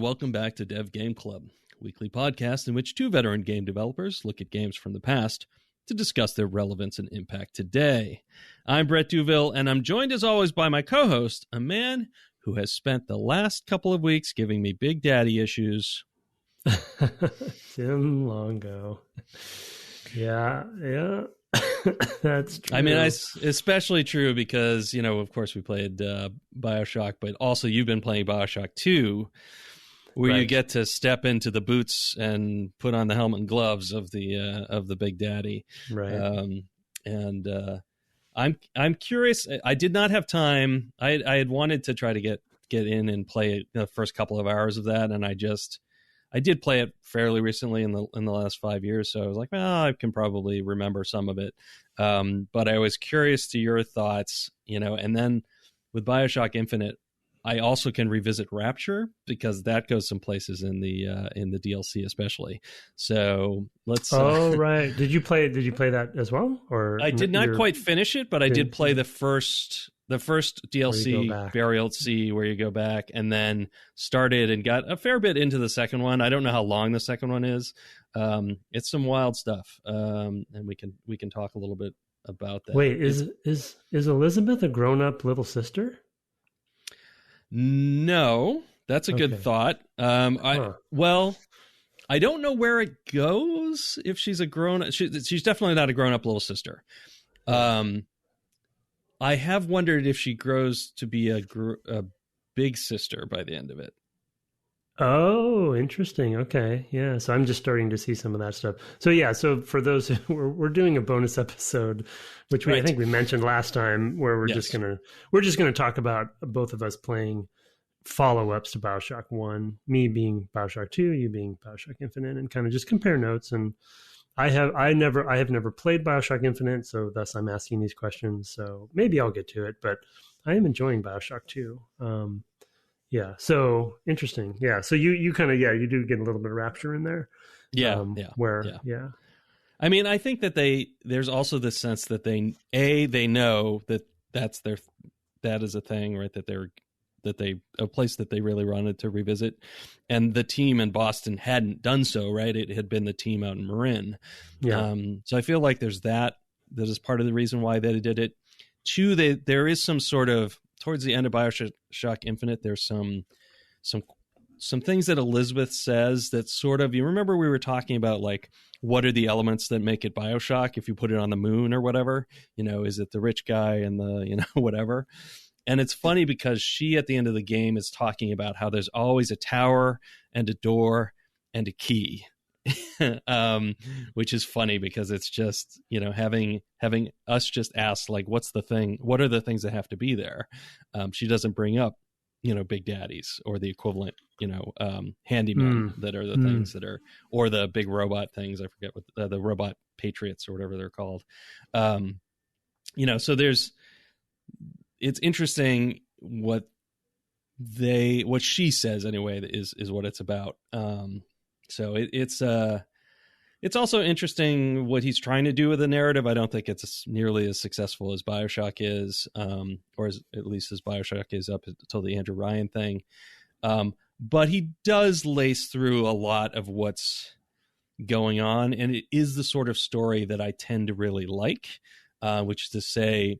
welcome back to Dev Game Club, a weekly podcast in which two veteran game developers look at games from the past to discuss their relevance and impact today. I'm Brett Duville, and I'm joined as always by my co-host, a man who has spent the last couple of weeks giving me big daddy issues. Tim Longo. Yeah. That's true. I mean, especially true because, you know, of course we played BioShock, but also you've been playing BioShock 2, where you get to step into the boots and put on the helmet and gloves of the Big Daddy. Right. I'm curious. I did not have time. I had wanted to try to get in and play the first couple of hours of that, and I did play it fairly recently in the last 5 years, so I was like, well, I can probably remember some of it. But I was curious to your thoughts, you know, and then with BioShock Infinite, I also can revisit Rapture because that goes some places in the DLC especially. So let's. Oh right, did you play that as well? Or I did not quite finish it, but I did play the first DLC, Burial at Sea, where you go back, and then started and got a fair bit into the second one. I don't know how long the second one is. It's some wild stuff, and we can talk a little bit about that. Wait, is Elizabeth a grown-up little sister? No, that's a good thought. Well, I don't know where it goes. If she's a grown, she's definitely not a grown-up little sister. I have wondered if she grows to be a big sister by the end of it. Oh, interesting. Okay. Yeah. So I'm just starting to see some of that stuff. So yeah. So for those who we're doing a bonus episode, which I think we mentioned last time, where we're just gonna talk about both of us playing follow-ups to BioShock 1, me being BioShock 2, you being BioShock Infinite, and kind of just compare notes. And I have never played BioShock Infinite, so thus I'm asking these questions. So maybe I'll get to it, but I am enjoying BioShock 2. Yeah. So interesting. Yeah. So you kind of, you do get a little bit of Rapture in there. Yeah. I mean, I think that there's also this sense that they know that that is a thing, right? That a place that they really wanted to revisit, and the team in Boston hadn't done so, right? It had been the team out in Marin. Yeah. So I feel like there's that is part of the reason why they did it. Two, there is some sort of, towards the end of BioShock Infinite, there's some things that Elizabeth says that sort of, you remember we were talking about, like, what are the elements that make it BioShock if you put it on the moon or whatever, you know, is it the rich guy and the, you know, whatever. And it's funny because she, at the end of the game, is talking about how there's always a tower and a door and a key, which is funny because it's just, you know, having us just ask, like, what are the things that have to be there? She doesn't bring up, you know, big daddies or the equivalent, you know, handymen that are the things that are, or the big robot things. I forget what the robot patriots or whatever they're called. You know, so it's interesting what she says anyway is what it's about. So it's also interesting what he's trying to do with the narrative. I don't think it's nearly as successful as BioShock is, or at least as BioShock is up until the Andrew Ryan thing. But he does lace through a lot of what's going on, and it is the sort of story that I tend to really like, which is to say,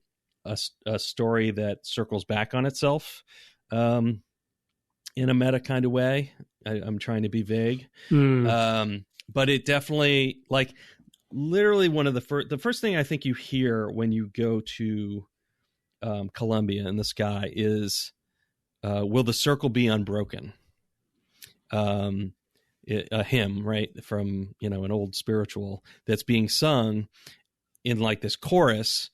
a story that circles back on itself in a meta kind of way. I'm trying to be vague. But it definitely, like, literally one of the first thing I think you hear when you go to Columbia in the sky is, will the circle be unbroken? A hymn, right, from, you know, an old spiritual that's being sung in, like, this chorus.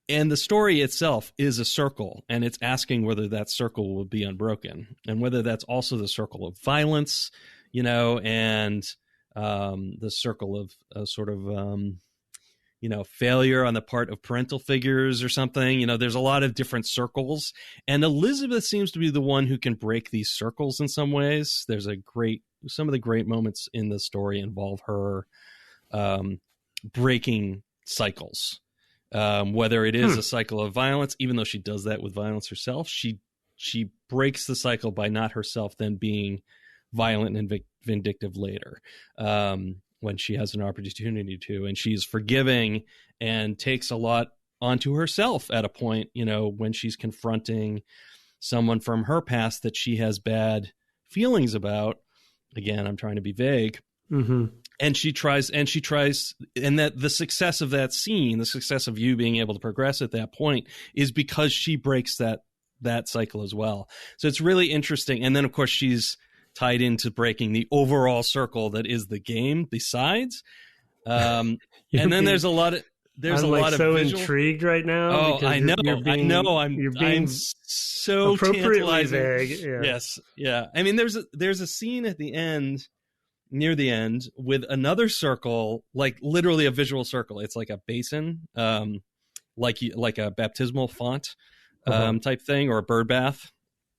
And the story itself is a circle, and it's asking whether that circle will be unbroken, and whether that's also the circle of violence, you know, and the circle of sort of, you know, failure on the part of parental figures or something. You know, there's a lot of different circles, and Elizabeth seems to be the one who can break these circles in some ways. There's some of the great moments in the story involve her breaking cycles. Whether it is a cycle of violence, even though she does that with violence herself, she she breaks the cycle by not herself then being violent and vindictive later, when she has an opportunity to, and she's forgiving and takes a lot onto herself at a point, when she's confronting someone from her past that she has bad feelings about. Again, I'm trying to be vague. Mm-hmm. And she tries, and that the success of that scene, the success of you being able to progress at that point, is because she breaks that cycle as well. So it's really interesting. And then, of course, she's tied into breaking the overall circle that is the game besides. And then there's a lot of visual... intrigued right now. Oh, I know. You're being I'm so appropriately vague. Yeah. Yes. Yeah. I mean, there's a scene at the end, near the end, with another circle, like literally a visual circle. It's like a basin, like a baptismal font, type thing, or a bird bath.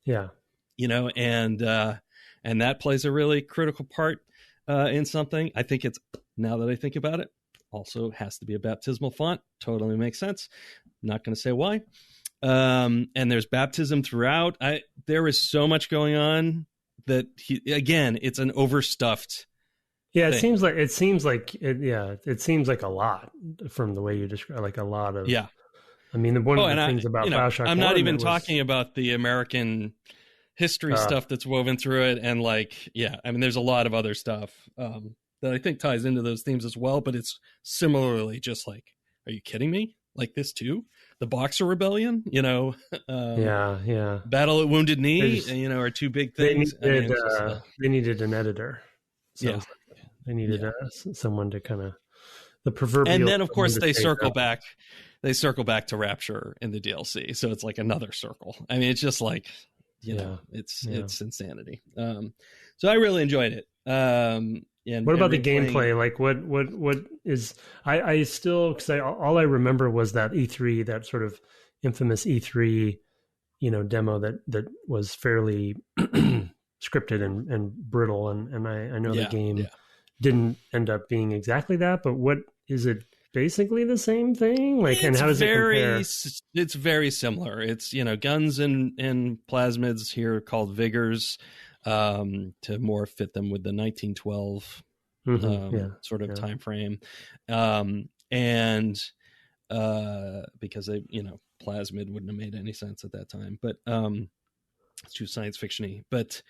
Yeah. And that plays a really critical part in something. I think it's, now that I think about it, also has to be a baptismal font. Totally makes sense. I'm not going to say why. And there's baptism throughout. There is so much going on that it's an overstuffed. Yeah, it thing. seems like a lot from the way you describe, like a lot of. Yeah. I mean, one of the things about BioShock, I'm not even talking about the American history stuff that's woven through it, and there's a lot of other stuff that I think ties into those themes as well, but it's similarly just like, are you kidding me? Like this too? The Boxer Rebellion, Battle at Wounded Knee, are two big things. They needed an editor. Yeah. They needed someone to kind of the proverbial. And then, of course, they circle back. They circle back to Rapture in the DLC, so it's like another circle. I mean, it's just like, it's insanity. So I really enjoyed it. And what about the gameplay? Like, what is? I still, because all I remember was that E3, that sort of infamous E3, demo that was fairly scripted and brittle, and I know the game didn't end up being exactly that. But what is it? Basically the same thing. Like, and how does it compare? It's very similar. It's guns and plasmids here called vigors, to more fit them with the 1912 sort of time frame, and because they plasmid wouldn't have made any sense at that time, but it's too science fiction-y. But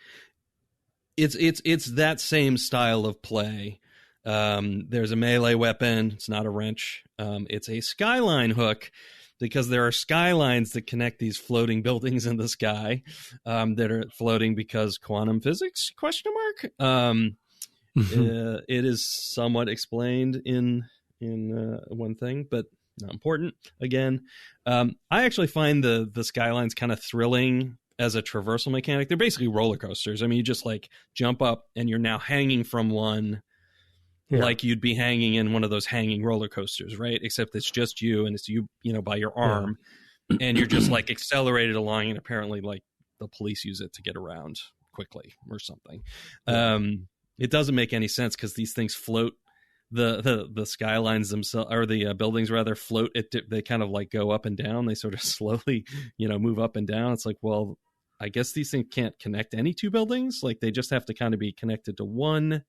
it's that same style of play. There's a melee weapon. It's not a wrench. It's a skyline hook, because there are skylines that connect these floating buildings in the sky, that are floating because quantum physics ? It is somewhat explained in one thing, but not important. Again, I actually find the skylines kind of thrilling as a traversal mechanic. They're basically roller coasters. I mean, you just like jump up and you're now hanging from one. Yeah. Like you'd be hanging in one of those hanging roller coasters, right? Except it's just you, and it's you, by your arm, and you're just like accelerated along, and apparently like the police use it to get around quickly or something. It doesn't make any sense because these things float. The skylines themselves, or the buildings rather, float. They kind of like go up and down. They sort of slowly, move up and down. It's like, well, I guess these things can't connect any two buildings. Like they just have to kind of be connected to one,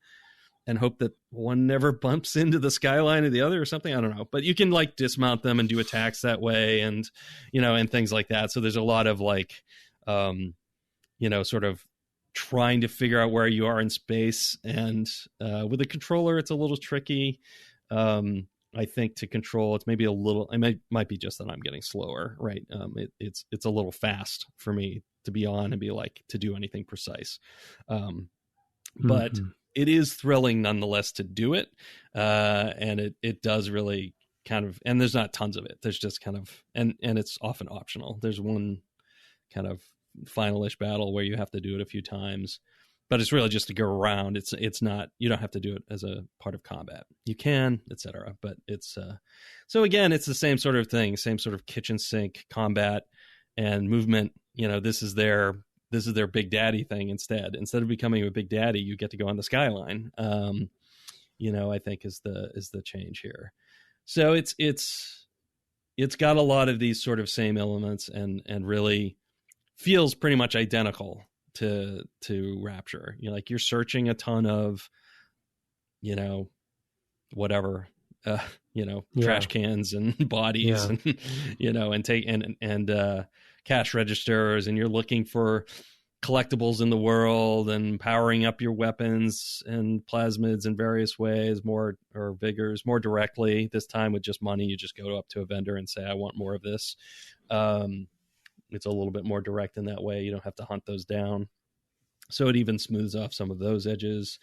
and hope that one never bumps into the skyline of the other or something. I don't know. But you can like dismount them and do attacks that way, and, and things like that. So there's a lot of like, sort of trying to figure out where you are in space. And with a controller, it's a little tricky. I think to control, it's maybe a little, it might be just that I'm getting slower, right? It's a little fast for me to be on and be like, to do anything precise. But it is thrilling nonetheless to do it. And it does really kind of, and there's not tons of it. There's just kind of, and it's often optional. There's one kind of finalish battle where you have to do it a few times, but it's really just to go around. It's not, you don't have to do it as a part of combat. You can, etc. But it's, so again, it's the same sort of thing, same sort of kitchen sink combat and movement. This is their big daddy thing instead of becoming a big daddy, you get to go on the skyline. I think is the change here. So it's got a lot of these sort of same elements and really feels pretty much identical to Rapture. Like you're searching a ton of, whatever, trash cans and bodies and, and cash registers, and you're looking for collectibles in the world and powering up your weapons and plasmids in various ways, or vigors more directly. This time with just money, you just go up to a vendor and say, I want more of this. It's a little bit more direct in that way. You don't have to hunt those down. So it even smooths off some of those edges.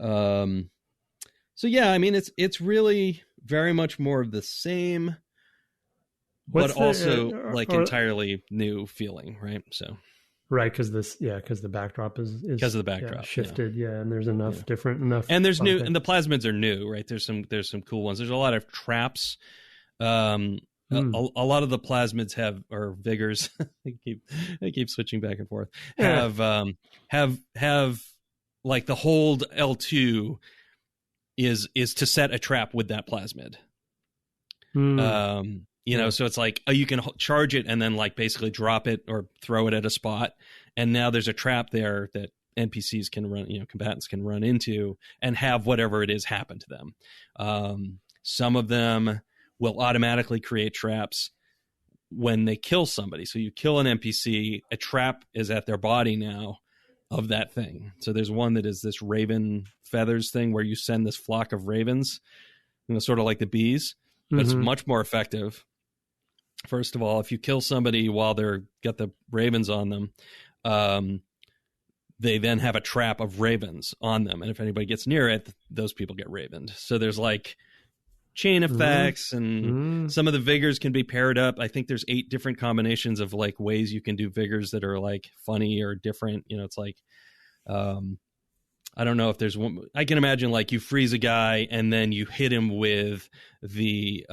So yeah, I mean, it's really very much more of the same, but also entirely new feeling, right? So. Right, because the backdrop is because of the backdrop shifted, and there's enough. And there's new, and the plasmids are new, right? There's some cool ones. There's a lot of traps. A lot of the plasmids or vigors. I keep switching back and forth. Have like the hold L2 is to set a trap with that plasmid. So it's like, you can charge it and then like basically drop it or throw it at a spot. And now there's a trap there that NPCs can run, combatants can run into and have whatever it is happen to them. Some of them will automatically create traps when they kill somebody. So you kill an NPC, a trap is at their body now of that thing. So there's one that is this raven feathers thing where you send this flock of ravens, sort of like the bees, but it's much more effective. First of all, if you kill somebody while they're got the ravens on them, they then have a trap of ravens on them. And if anybody gets near it, those people get ravened. So there's like chain effects, and some of the vigors can be paired up. I think there's 8 different combinations of like ways you can do vigors that are like funny or different. It's like, I don't know if there's one. I can imagine like you freeze a guy and then you hit him with the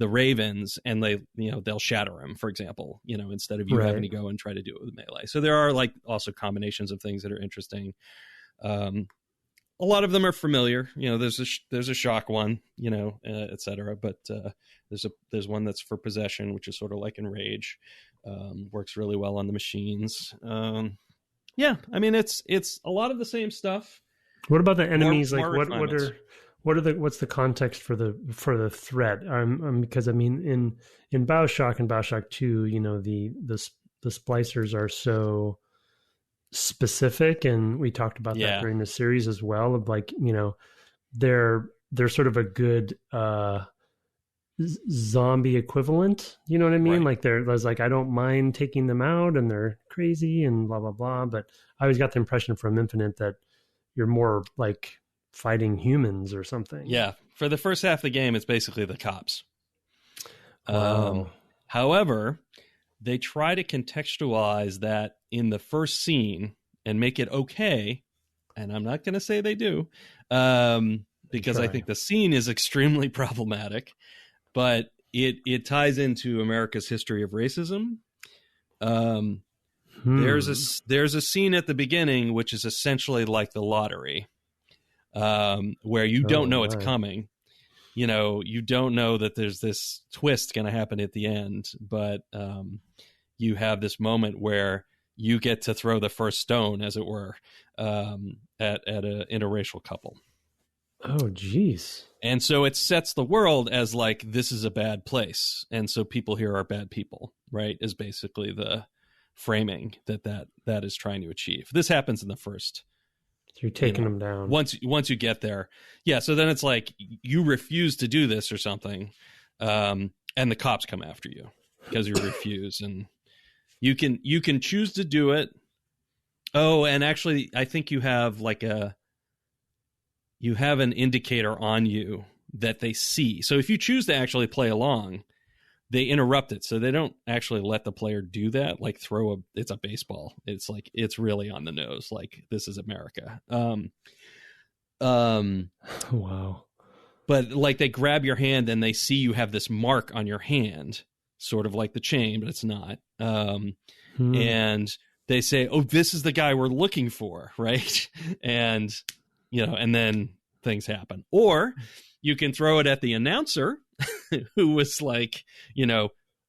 ravens, and they'll shatter him, for example, instead of you having to go and try to do it with melee. So there are like also combinations of things that are interesting. A lot of them are familiar. There's a shock one, et cetera. But there's one that's for possession, which is sort of like Enrage. Works really well on the machines. Yeah, I mean it's a lot of the same stuff. What about the enemies? What's the context for the threat? Because I mean in BioShock and BioShock 2, the splicers are so specific, and we talked about that during the series as well. Of like, they're sort of a good zombie equivalent. You know what I mean? Right. Like there's like, I don't mind taking them out, and they're crazy and blah blah blah. But I always got the impression from Infinite that you're more like fighting humans or something. Yeah. For the first half of the game, it's basically the cops. Wow. However, they try to contextualize that in the first scene and make it okay. And I'm not going to say they do, because I think the scene is extremely problematic, but it ties into America's history of racism. There's a scene at the beginning, which is essentially like the lottery, where you don't know it's coming. You don't know that there's this twist going to happen at the end, but you have this moment where you get to throw the first stone, as it were, at an interracial couple. Oh, geez. And so it sets the world as like, this is a bad place. And so people here are bad people, right? Is basically the framing that is trying to achieve. This happens in the first. So you're taking them down. Once you get there. Yeah. So then it's like, you refuse to do this or something. And the cops come after you because you refuse, and you can choose to do it. Oh, and actually I think you have an indicator on you that they see. So if you choose to actually play along, they interrupt it. So they don't actually let the player do that. Like it's a baseball. It's like, it's really on the nose. Like, this is America. Wow. But like, they grab your hand and they see you have this mark on your hand, sort of like the chain, but it's not. And they say, oh, this is the guy we're looking for. Right. And, and then things happen. Or you can throw it at the announcer who was like,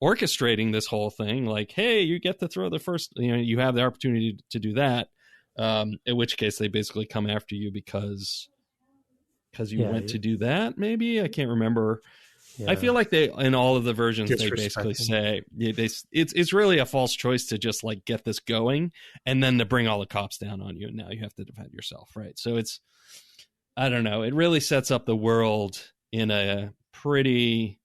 orchestrating this whole thing, like, hey, you get to throw the first, you have the opportunity to do that, in which case they basically come after you because you went to do that. Maybe I can't remember. I feel like they, in all of the versions, they basically say it's really a false choice to just like get this going and then to bring all the cops down on you, and now you have to defend yourself, right? So it's, I don't know, it really sets up the world in a pretty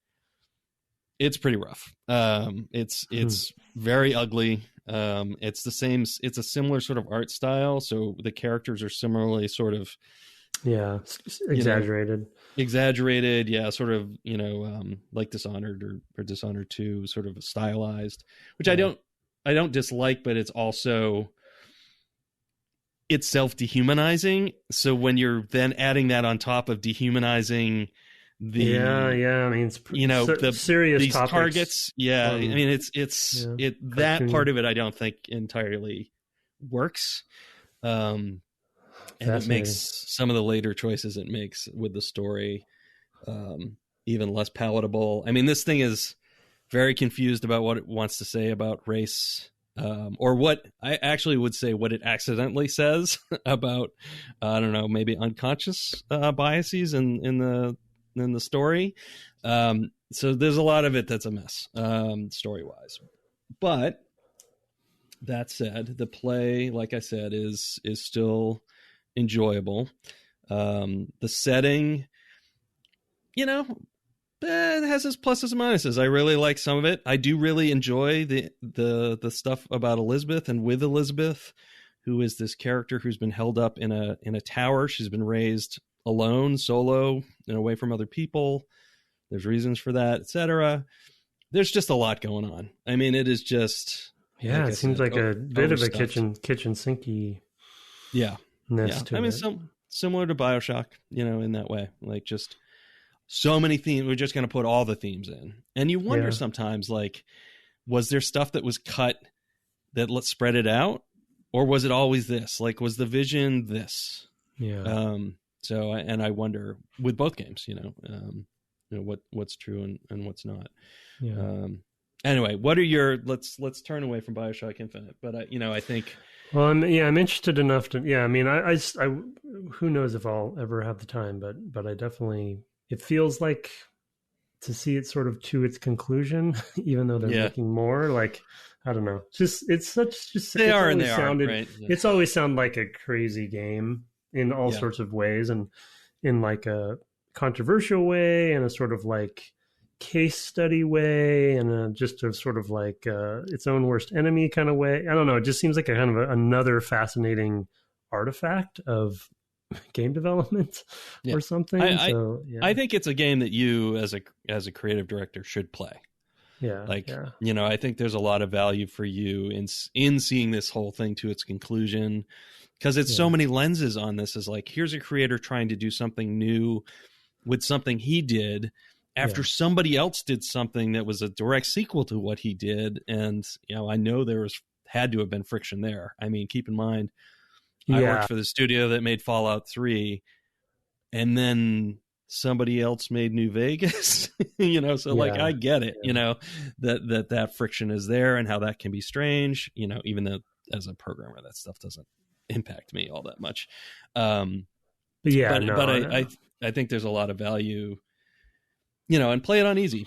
rough. It's very ugly. It's a similar sort of art style, so the characters are similarly sort of exaggerated, yeah, sort of, like Dishonored or Dishonored 2, sort of stylized, which I don't dislike, but it's also, it's self-dehumanizing. So when you're then adding that on top of dehumanizing the I mean, it's the serious these topics. Targets, I mean, that part of it I don't think entirely works. And it makes some of the later choices it makes with the story even less palatable. I mean, this thing is very confused about what it wants to say about race, or what I actually would say what it accidentally says about, I don't know, maybe unconscious biases in the story. So there's a lot of it that's a mess, story-wise. But that said, the play, like I said, is still enjoyable. The setting, it has its pluses and minuses. I really like some of it. I do really enjoy the stuff about Elizabeth and with Elizabeth, who is this character who's been held up in a tower. She's been raised alone, solo, and away from other people. There's reasons for that, etc. There's just a lot going on. I mean, it is just, it seems like a bit of a kitchen sinky. Yeah. I mean, similar to BioShock, in that way, like just so many themes. We're just going to put all the themes in, and you wonder sometimes, like, was there stuff that was cut that let's spread it out, or was it always this? Like, was the vision this? Yeah. So, and I wonder with both games, what's true and what's not. Yeah. Anyway, what are your? Let's turn away from BioShock Infinite, but I think. Well, I'm interested enough to. Yeah, I mean, I who knows if I'll ever have the time, but I definitely. It feels like to see it sort of to its conclusion, even though they're making more. Like, I don't know. It's always sounded like a crazy game in all sorts of ways, and in like a controversial way, and a sort of like case study way, and just a sort of like its own worst enemy kind of way. I don't know. It just seems like a kind of another fascinating artifact of game development or something. I think it's a game that you as a creative director should play. I think there's a lot of value for you in seeing this whole thing to its conclusion, because it's so many lenses on this. Is like, here's a creator trying to do something new with something he did after somebody else did something that was a direct sequel to what he did. And, I know had to have been friction there. I mean, keep in mind, I worked for the studio that made Fallout 3, and then somebody else made New Vegas, I get it, that friction is there and how that can be strange, even though as a programmer, that stuff doesn't impact me all that much. I think there's a lot of value, and play it on easy,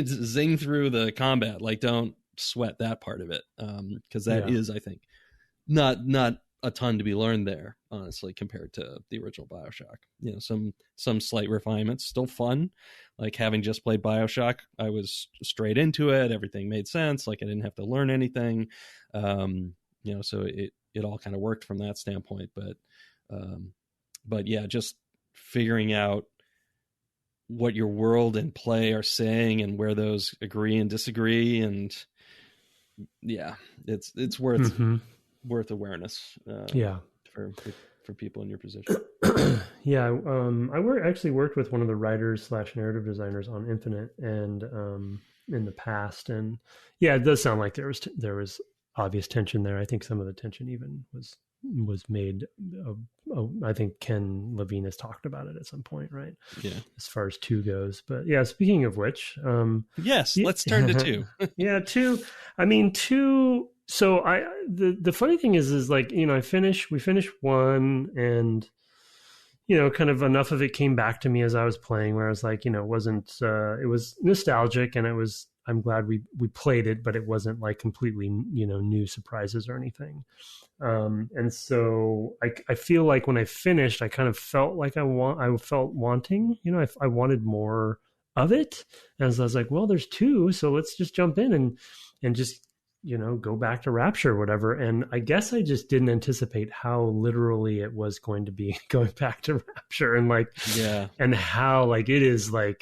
zing through the combat, like don't sweat that part of it. Cause that is, I think, not a ton to be learned there, honestly, compared to the original BioShock. Some slight refinements, still fun. Like, having just played BioShock, I was straight into it. Everything made sense. Like, I didn't have to learn anything. So it all kind of worked from that standpoint. But yeah, just figuring out what your world and play are saying and where those agree and disagree, and it's worth worth awareness. For people in your position. I actually worked with one of the writers / narrative designers on Infinite, and in the past, and it does sound like there was obvious tension there. I think some of the tension even was made I think Ken Levine has talked about it at some point, right? Yeah. As far as 2 goes. But yeah, speaking of which, yes, let's turn to 2. Yeah, 2. I mean, 2. So the funny thing is like, we finished 1, and kind of enough of it came back to me as I was playing, where I was like, it was nostalgic, and I'm glad we played it, but it wasn't like completely, new surprises or anything. And so I feel like when I finished, I kind of felt like I felt wanting, I wanted more of it. And so I was like, well, there's 2, so let's just jump in and just, go back to Rapture or whatever. And I guess I just didn't anticipate how literally it was going to be going back to Rapture, and like, yeah, and how like it is a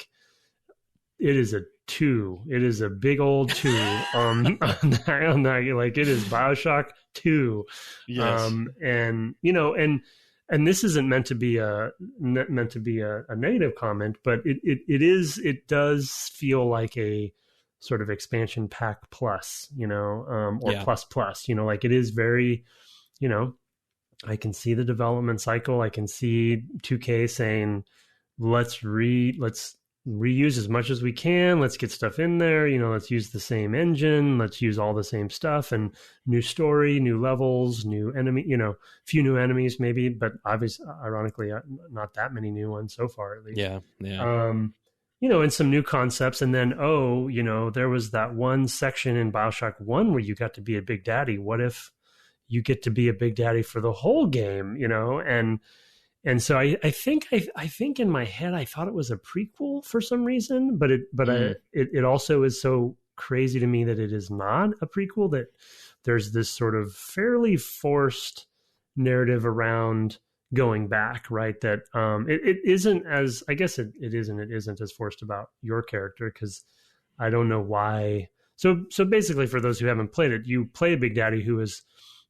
2. It is a big old 2 on that. Like, it is BioShock 2. Yes. And this isn't meant to be a negative comment, but it does feel like a sort of expansion pack plus, or plus, like it is very, I can see the development cycle. I can see 2K saying, let's reuse as much as we can. Let's get stuff in there. Let's use the same engine. Let's use all the same stuff, and new story, new levels, new enemy, few new enemies maybe, but obviously, ironically, not that many new ones so far, at least. Yeah. Yeah. And some new concepts. And then, there was that one section in BioShock 1 where you got to be a big daddy. What if you get to be a big daddy for the whole game, And so I think in my head I thought it was a prequel for some reason, but it also is so crazy to me that it is not a prequel, that there's this sort of fairly forced narrative around going back, right? That it isn't as, I guess it isn't as forced about your character, because I don't know why. So basically, for those who haven't played it, you play a Big Daddy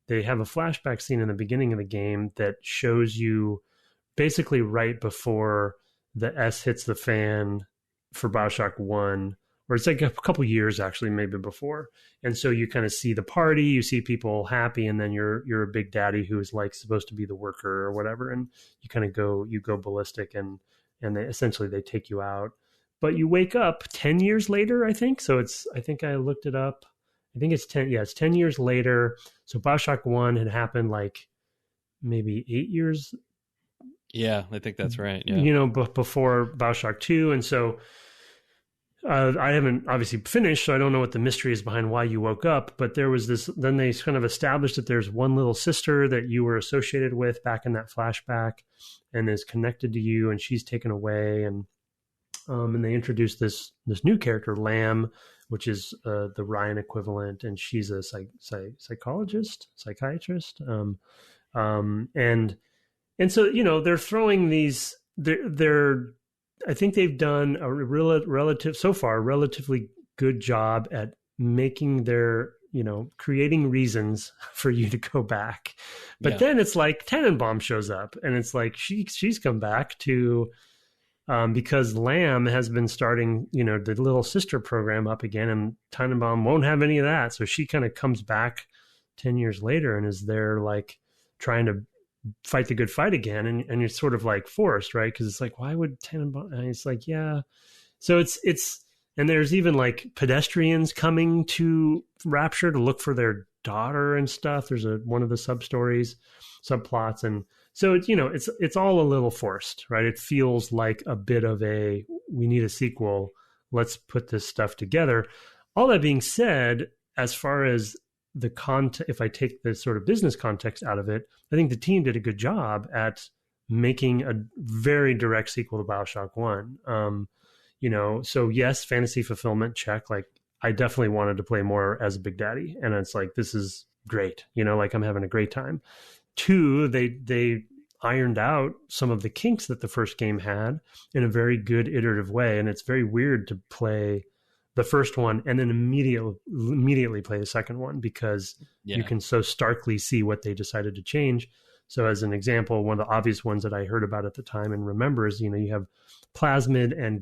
they have a flashback scene in the beginning of the game that shows you basically right before the S hits the fan for BioShock 1, or it's like a couple years actually, maybe before. And so you kind of see the party, you see people happy, and then you're a Big Daddy who is like supposed to be the worker or whatever, and you kind of go ballistic, and they take you out. But you wake up 10 years later, I think. So I think I looked it up. I think it's 10. Yeah, it's 10 years later. So BioShock 1 had happened like maybe 8 years. Yeah, I think that's right. Yeah. Before BioShock 2. And so I haven't obviously finished, so I don't know what the mystery is behind why you woke up. But there was this, then they kind of established that there's one little sister that you were associated with back in that flashback and is connected to you, and she's taken away. And they introduced this new character, Lamb, which is the Ryan equivalent, and she's a psychiatrist. And so, they're throwing these, I think they've done a relatively good job at making creating reasons for you to go back. But then it's like Tannenbaum shows up, and it's like she's come back to, because Lamb has been starting, the little sister program up again, and Tannenbaum won't have any of that. So she kind of comes back 10 years later and is there like trying to fight the good fight again. And it's sort of like forced, right? Because it's like, why would Tannenbaum? And it's like, yeah. So it's, and there's even like pedestrians coming to Rapture to look for their daughter and stuff. There's one of the subplots. And so it's all a little forced, right? It feels like a bit of we need a sequel. Let's put this stuff together. All that being said, as far as the content, if I take the sort of business context out of it, I think the team did a good job at making a very direct sequel to BioShock 1. So yes, fantasy fulfillment, check. Like, I definitely wanted to play more as a Big Daddy, and it's like, this is great. Like, I'm having a great time. 2, they ironed out some of the kinks that the first game had in a very good iterative way, and it's very weird to play the first one and then immediately play the second one, because you can so starkly see what they decided to change. So as an example, one of the obvious ones that I heard about at the time and remember is, you have plasmid and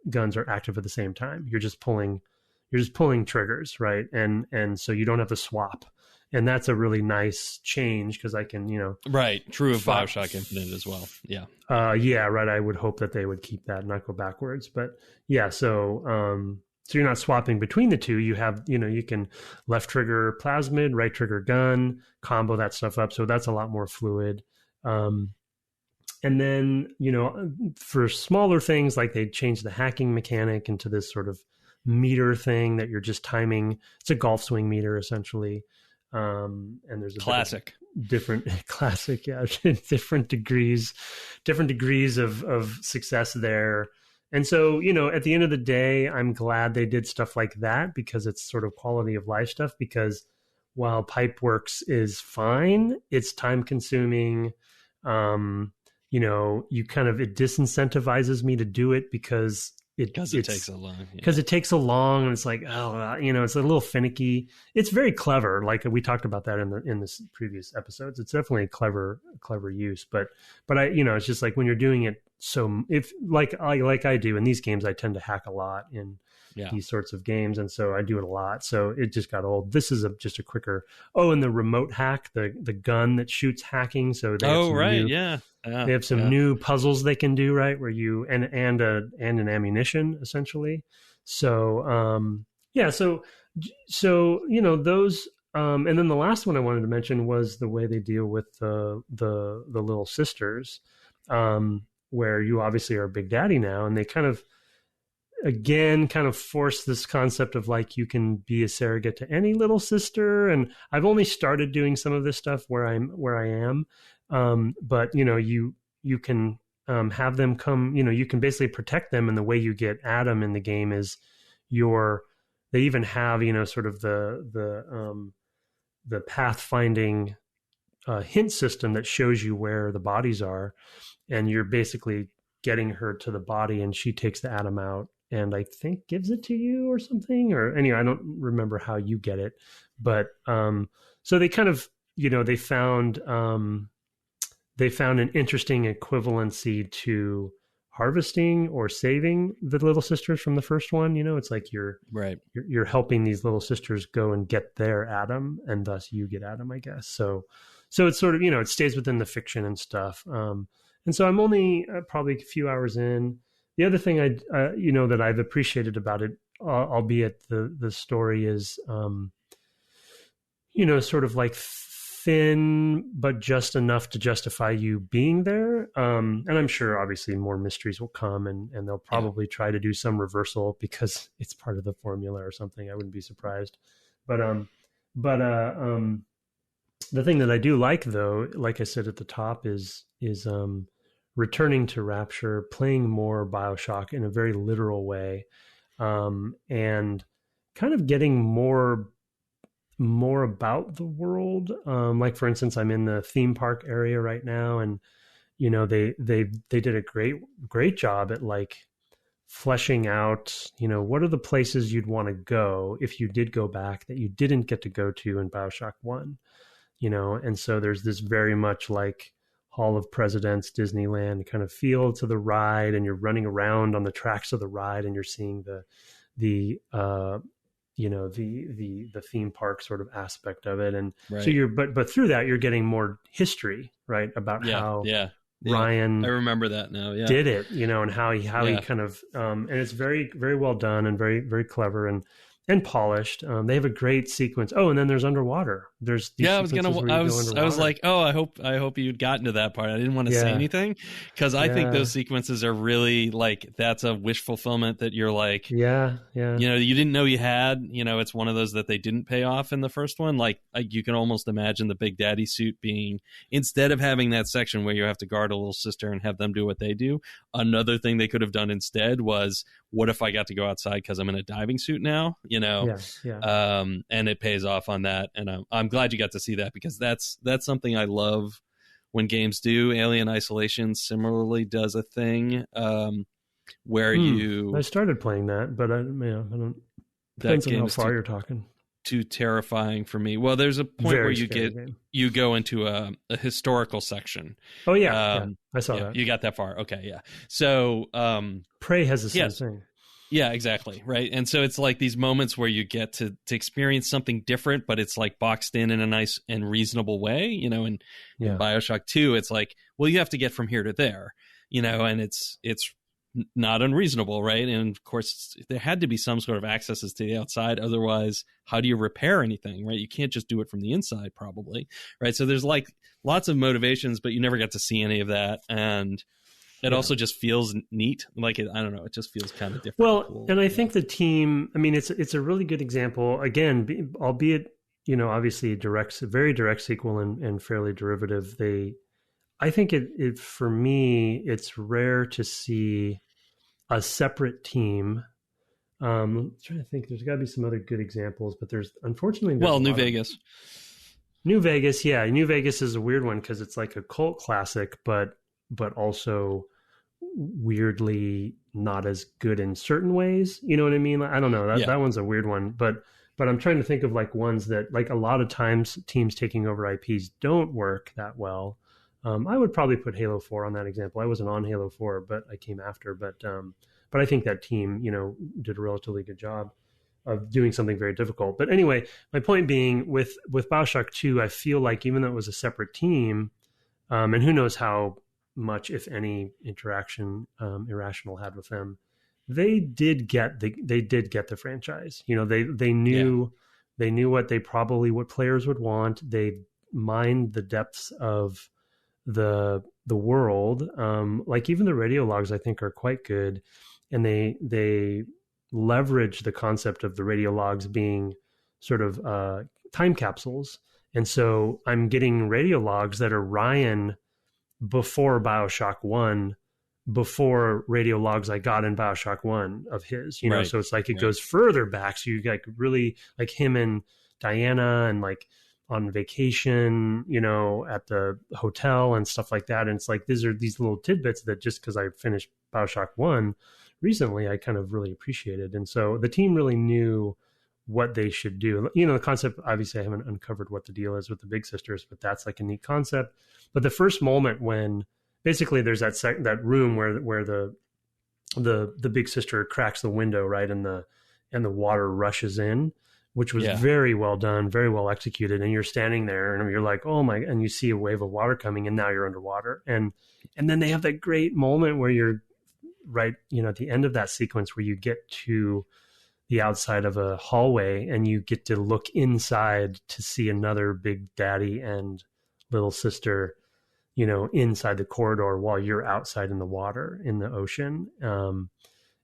guns are active at the same time. You're just pulling triggers, right? And so you don't have to swap. And that's a really nice change because I can, right. True of BioShock Infinite as well. Yeah. Yeah, right. I would hope that they would keep that and not go backwards. But yeah, so you're not swapping between the two. You have, you can left trigger plasmid, right trigger gun, combo that stuff up. So that's a lot more fluid. And then, for smaller things, like they changed the hacking mechanic into this sort of meter thing that you're just timing. It's a golf swing meter essentially. And there's a classic different classic. Yeah. different degrees of success there. And so, at the end of the day, I'm glad they did stuff like that because it's sort of quality of life stuff, because while Pipeworks is fine, it's time consuming. It disincentivizes me to do it because it takes so long. Because it takes so long, and it's like, it's a little finicky. It's very clever. Like we talked about that in this previous episodes. It's definitely a clever use. But I, it's just like when you're doing it. So if like I do in these games, I tend to hack a lot in these sorts of games, and so I do it a lot. So it just got old. This is just a quicker. Oh, and the remote hack, the gun that shoots hacking. So they they have some new puzzles they can do, right? Where you and an ammunition essentially. So those. And then the last one I wanted to mention was the way they deal with the little sisters, where you obviously are Big Daddy now, and they kind of force this concept of like you can be a surrogate to any little sister. And I've only started doing some of this stuff where I am. But you can have them come, you can basically protect them, and the way you get Adam in the game is they even have, sort of the pathfinding hint system that shows you where the bodies are, and you're basically getting her to the body, and she takes the Adam out and I think gives it to you or something, or anyway, I don't remember how you get it, but so they kind of, they found an interesting equivalency to harvesting or saving the little sisters from the first one. It's like you're helping these little sisters go and get their Adam, and thus you get Adam, I guess. So it's sort of, it stays within the fiction and stuff. And so I'm only probably a few hours in. The other thing that I've appreciated about it, albeit the story is, sort of like thin, but just enough to justify you being there. And I'm sure obviously more mysteries will come, and they'll probably try to do some reversal because it's part of the formula or something. I wouldn't be surprised. But the thing that I do like, though, like I said at the top, is returning to Rapture, playing more BioShock in a very literal way, and kind of getting more about the world. Like for instance, I'm in the theme park area right now, and they did a great job at like fleshing out, what are the places you'd want to go if you did go back that you didn't get to go to in BioShock 1, and so there's this very much like Hall of Presidents, Disneyland kind of feel to the ride, and you're running around on the tracks of the ride, and you're seeing the theme park sort of aspect of it. And so but through that, you're getting more history, right? About how Ryan, I remember that now. Yeah. Did it, and how he kind of, and it's very, very well done and very, very clever and polished. They have a great sequence. Oh, and then there's underwater. There's these I was like, oh, I hope you'd gotten to that part. I didn't want to say anything because I think those sequences are really like, that's a wish fulfillment that you're like, you didn't know you had. It's one of those that they didn't pay off in the first one. Like you can almost imagine the Big Daddy suit being, instead of having that section where you have to guard a little sister and have them do what they do, another thing they could have done instead was, what if I got to go outside because I'm in a diving suit now? And it pays off on that, and I'm glad you got to see that, because that's something I love when games do. Alien Isolation similarly does a thing where I started playing that, but I don't. Depends on how far you're talking. Too terrifying for me. Well, there's a point where you go into a historical section. Oh yeah, I saw that. You got that far. Okay, yeah. So Prey has the same thing. Yeah, exactly. Right. And so it's like these moments where you get to experience something different, but it's like boxed in a nice and reasonable way, in BioShock 2, it's like, well, you have to get from here to there, and it's not unreasonable. Right. And of course there had to be some sort of accesses to the outside. Otherwise, how do you repair anything? Right. You can't just do it from the inside, probably. Right. So there's like lots of motivations, but you never get to see any of that. And it also just feels neat. Like I don't know. It just feels kind of different. Well, and cool. And I think the team, I mean, it's a really good example. Again, albeit, obviously a very direct sequel and fairly derivative. I think it for me, it's rare to see a separate team. I'm trying to think. There's got to be some other good examples, but unfortunately. New Vegas. New Vegas, yeah. New Vegas is a weird one because it's like a cult classic, but also weirdly not as good in certain ways. You know what I mean? I don't know. That one's a weird one, but I'm trying to think of like ones that, like, a lot of times teams taking over IPs don't work that well. I would probably put Halo 4 on that example. I wasn't on Halo 4, but I came after. But I think that team, did a relatively good job of doing something very difficult. But anyway, my point being, with BioShock 2, I feel like even though it was a separate team, and who knows how much, if any, interaction Irrational had with them, they did get the franchise. They knew what players would want. They mined the depths of the world. Like even the radio logs, I think, are quite good, and they leverage the concept of the radio logs being sort of time capsules. And so I'm getting radio logs that are Ryan before BioShock 1, before radio logs I got in BioShock 1 of his, right. So it's like it goes further back. So you like really like him and Diana and like on vacation, at the hotel and stuff like that. And it's like, these are these little tidbits that just because I finished BioShock 1 recently, I kind of really appreciated. And so the team really knew what they should do. The concept, obviously I haven't uncovered what the deal is with the Big Sisters, but that's like a neat concept. But the first moment when basically there's that room where the Big Sister cracks the window, right, and the water rushes in, which was very well done, very well executed. And you're standing there and you're like, oh my, and you see a wave of water coming and now you're underwater. And then they have that great moment where you're right, at the end of that sequence where you get to the outside of a hallway and you get to look inside to see another Big Daddy and little sister, inside the corridor while you're outside in the water, in the ocean.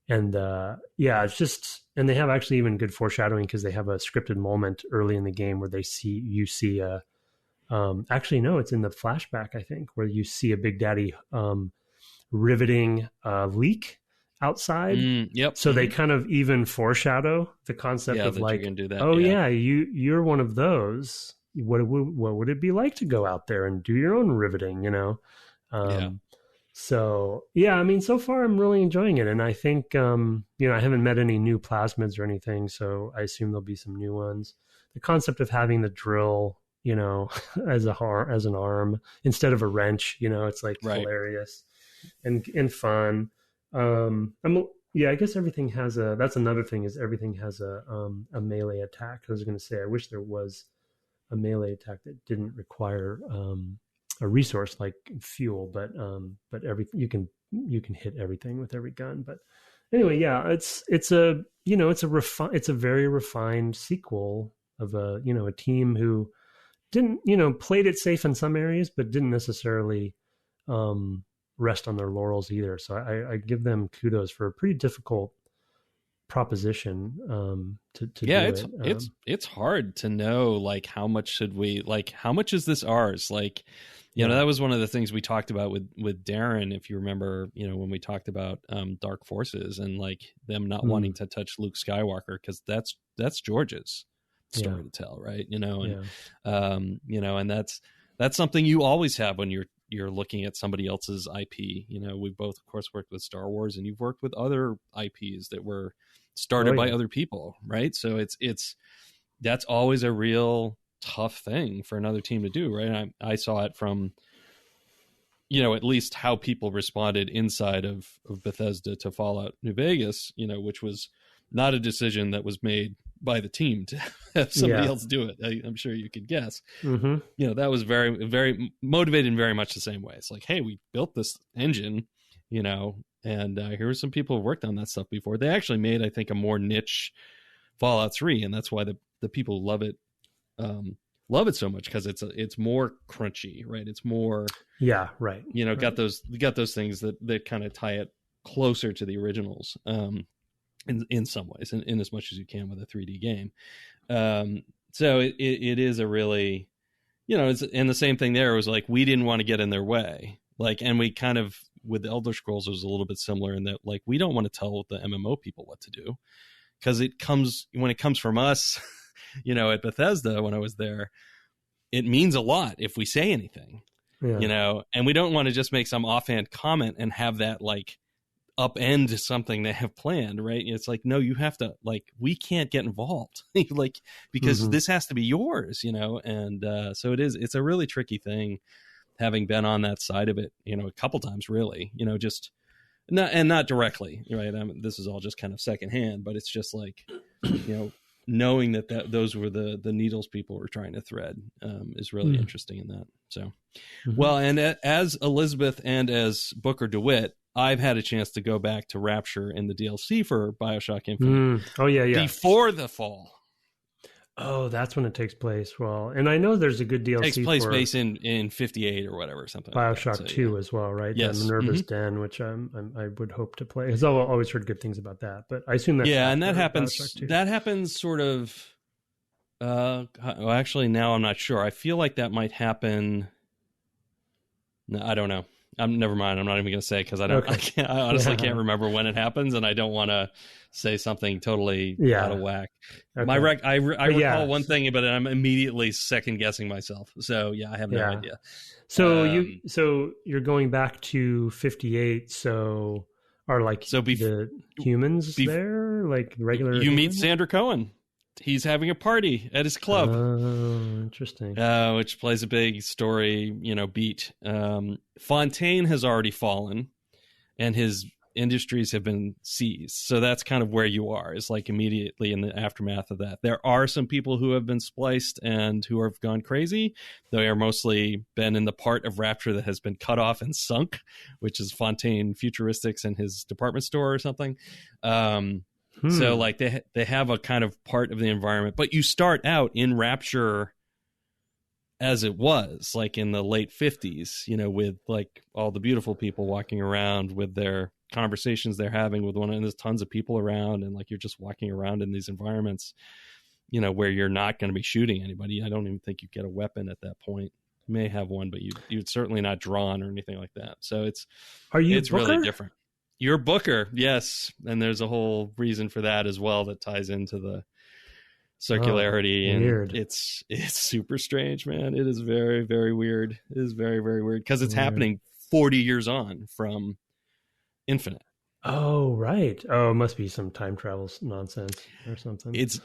It's just, and they have actually even good foreshadowing because they have a scripted moment early in the game where you see actually, no, it's in the flashback, I think, where you see a Big Daddy riveting a leak outside. Yep. So they kind of even foreshadow the concept of like, do that. Oh yeah, you're one of those. What would it be like to go out there and do your own riveting? So yeah, I mean, so far I'm really enjoying it, and I think I haven't met any new plasmids or anything, so I assume there'll be some new ones. The concept of having the drill, as an arm instead of a wrench, it's like hilarious and fun. I guess everything has that's another thing, is everything has a melee attack. I was going to say, I wish there was a melee attack that didn't require a resource like fuel, but you can hit everything with every gun. But anyway, yeah, it's a very refined sequel of a team who didn't played it safe in some areas, but didn't necessarily rest on their laurels either. So I give them kudos for a pretty difficult proposition to do it. It's hard to know, like, how much is this ours? Like, that was one of the things we talked about with Darren, if you remember, when we talked about Dark Forces and like them not wanting to touch Luke Skywalker, because that's George's story to tell, right? And that's something you always have when you're looking at somebody else's IP. We've both, of course, worked with Star Wars, and you've worked with other IPs that were started by other people, right? So that's always a real tough thing for another team to do, right? I saw it from at least how people responded inside of Bethesda to Fallout New Vegas, which was not a decision that was made by the team to have somebody else do it. I'm sure you could guess. Mm-hmm. That was very, very motivated in very much the same way. It's like, hey, we built this engine, and here are some people who worked on that stuff before. They actually made, I think, a more niche Fallout 3, and that's why the people love it so much, because it's more crunchy, right? It's more, right. Got those things that kind of tie it closer to the originals, in some ways, in as much as you can with a 3D game. So it is a really, and the same thing there was like, we didn't want to get in their way, like, and we kind of, with the Elder Scrolls, it was a little bit similar in that, like, we don't want to tell the MMO people what to do, because when it comes from us, at Bethesda, when I was there, it means a lot if we say anything, and we don't want to just make some offhand comment and have that like upend something they have planned, right? It's like, no, you have to, like, we can't get involved, like, because this has to be yours, and so it's a really tricky thing, having been on that side of it, a couple times, really, just not directly, right? This is all just kind of secondhand, but it's just like, knowing that those were the needles people were trying to thread, is really interesting in that. So, well, and as Elizabeth and as Booker DeWitt, I've had a chance to go back to Rapture in the DLC for BioShock Infinite. Oh, yeah. Before the fall. Oh, that's when it takes place. Well, and I know there's a good DLC. It takes place based in 58 or whatever, something BioShock like that. 2 as well, right? Yes. The Minerva's Den, which I would hope to play. Because I've always heard good things about that. But I assume that. Yeah, and that happens sort of. Well, actually, now I'm not sure. I feel like that might happen. No, I don't know. Never mind. I'm not even going to say, because I honestly can't remember when it happens, and I don't want to say something totally out of whack. Okay. I recall one thing, but I'm immediately second guessing myself. So I have no idea. So you're going back to 58. So are like the humans there, like regular? You meet Sandra Cohen. He's having a party at his club. Oh, interesting. Which plays a big story, beat. Fontaine has already fallen, and his industries have been seized. So that's kind of where you are. It's like immediately in the aftermath of that. There are some people who have been spliced and who have gone crazy. They are mostly been in the part of Rapture that has been cut off and sunk, which is Fontaine Futuristics and his department store or something. So like they have a kind of part of the environment, but you start out in Rapture as it was, like in the late 50s, with like all the beautiful people walking around with their conversations they're having with one another. There's tons of people around, and like you're just walking around in these environments, where you're not going to be shooting anybody. I don't even think you get a weapon at that point. You may have one, but you'd certainly not drawn or anything like that. So it's really different. You're Booker, yes, and there's a whole reason for that as well that ties into the circularity, and it's super strange, man. It is very, very weird. It is very, very weird, because it's happening 40 years on from Infinite. Oh, right. Oh, it must be some time travel nonsense or something. It's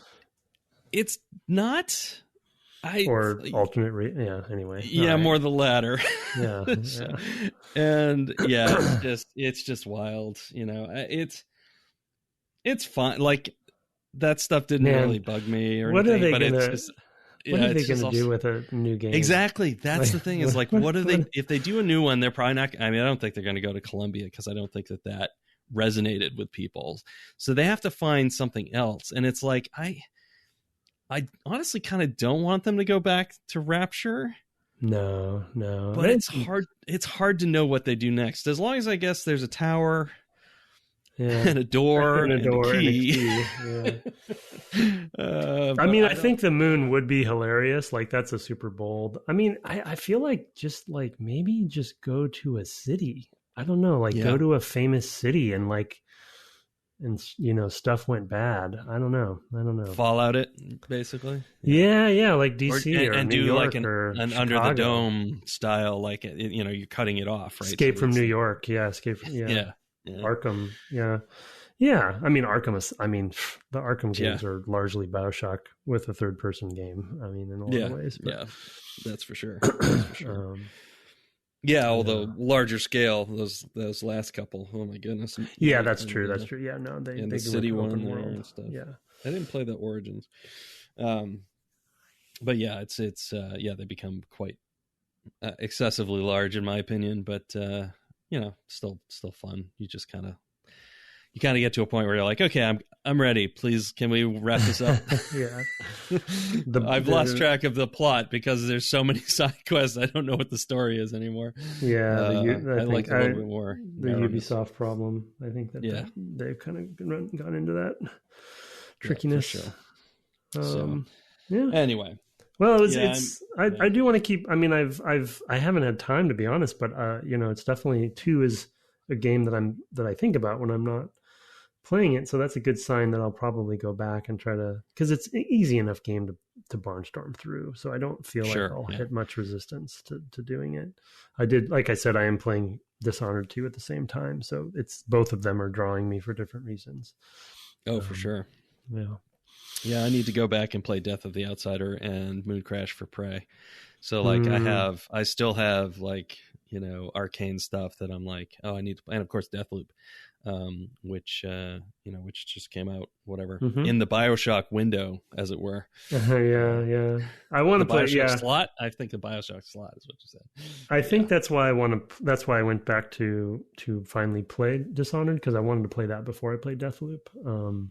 not. Alternate anyway. More the latter. So, and it's just wild, it's fun. Like, that stuff didn't really bug me or anything, but it's just, what are they going to do with a new game? Exactly. That's the thing, is like, what are they, if they do a new one, they're probably not, I don't think they're going to go to Columbia, because I don't think that resonated with people. So they have to find something else. And it's like, I honestly kind of don't want them to go back to Rapture. No. But it's hard. It's hard to know what they do next. As long as, I guess, there's a tower, and a door, and a key. I think the moon would be hilarious. Like, that's a super bold. I feel like just like maybe just go to a city. I don't know. Like, go to a famous city and like. And stuff went bad. I don't know. Fallout it, basically. Yeah, like DC and New do York like an under the dome style, like you're cutting it off, right? Escape from New York, Escape from Arkham, yeah. Arkham is. The Arkham games are largely BioShock with a third-person game. In a lot of ways. Yeah, that's for sure. Yeah, although larger scale, those last couple. Oh my goodness. Yeah, that's true. That's true. Yeah, no, they the city do one open there world and stuff. Yeah, I didn't play the Origins, but yeah, it's they become quite excessively large in my opinion. But still fun. You just kind of get to a point where you're like, okay, I'm ready. Please, can we wrap this up? Yeah. I've lost track of the plot because there's so many side quests. I don't know what the story is anymore. Yeah, I like a little bit more. The Ubisoft problem. I think that they've kind of gone into that trickiness. Yeah, for sure. Yeah. Anyway. Well, I do want to keep. I mean, I haven't had time to be honest, but it's definitely 2 is a game that I think about when I'm not playing it. So that's a good sign that I'll probably go back and try to, because it's an easy enough game to barnstorm through. So I don't feel like I'll hit much resistance to doing it. I did, like I said, I am playing Dishonored 2 at the same time. So it's both of them are drawing me for different reasons. Oh, for sure. Yeah. Yeah, I need to go back and play Death of the Outsider and Moon Crash for Prey. So like I still have like, arcane stuff that I'm like, oh, I need to play. And of course Deathloop, which just came out, whatever, in the BioShock window, as it were. Yeah. I want to play BioShock slot. I think the BioShock slot is what you said. I think that's why I went back to finally play Dishonored, because I wanted to play that before I played Deathloop.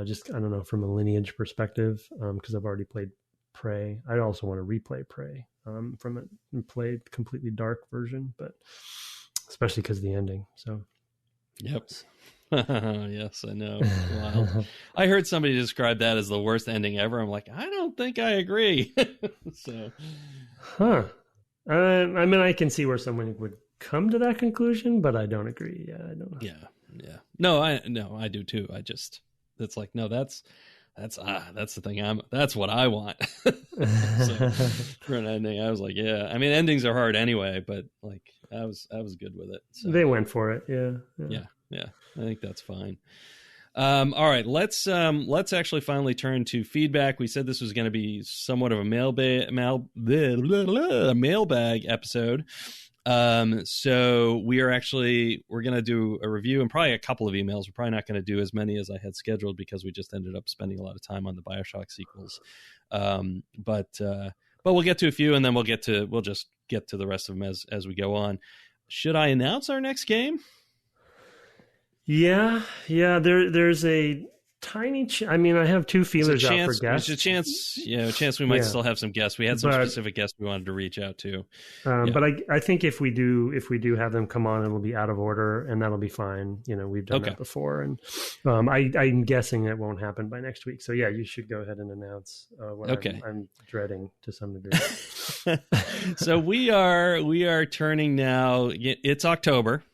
Just, I don't know, from a lineage perspective, because I've already played Prey. I also want to replay Prey from it and play completely dark version, but especially because of the ending. So, yep. Yes, I know. Wow. I heard somebody describe that as the worst ending ever. I'm like, I don't think I agree. So, I mean, I can see where someone would come to that conclusion, but I don't agree. Yeah, I don't know. Yeah. No, I do too. It's like, no, that's the thing. That's what I want. So, for an ending, I was like, yeah. I mean, endings are hard anyway, but like, I was good with it. So. They went for it. Yeah. I think that's fine. All right, let's actually finally turn to feedback. We said this was going to be somewhat of a mailbag episode. So we're going to do a review and probably a couple of emails. We're probably not going to do as many as I had scheduled because we just ended up spending a lot of time on the BioShock sequels. But we'll get to a few, and then we'll just get to the rest of them as we go on. Should I announce our next game? Yeah. There's a tiny I mean, I have 2 feelers out for guests. There's a chance we might still have some guests. We had some specific guests we wanted to reach out to. But I think if we do have them come on, it'll be out of order, and that'll be fine. We've done that before, and I'm guessing it won't happen by next week. So yeah, you should go ahead and announce what I'm dreading to some degree. So we are turning now. It's October.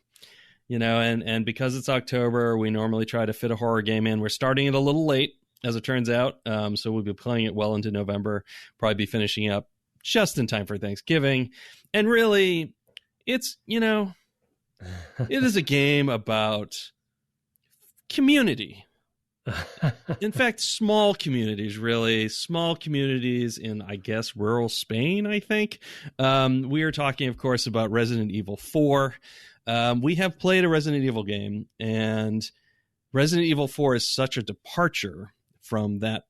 And because it's October, we normally try to fit a horror game in. We're starting it a little late, as it turns out. So we'll be playing it well into November, probably be finishing up just in time for Thanksgiving. And really, it's, it is a game about community. In fact, small communities, really. Small communities in, I guess, rural Spain, I think. We are talking, of course, about Resident Evil 4. We have played a Resident Evil game, and Resident Evil 4 is such a departure from that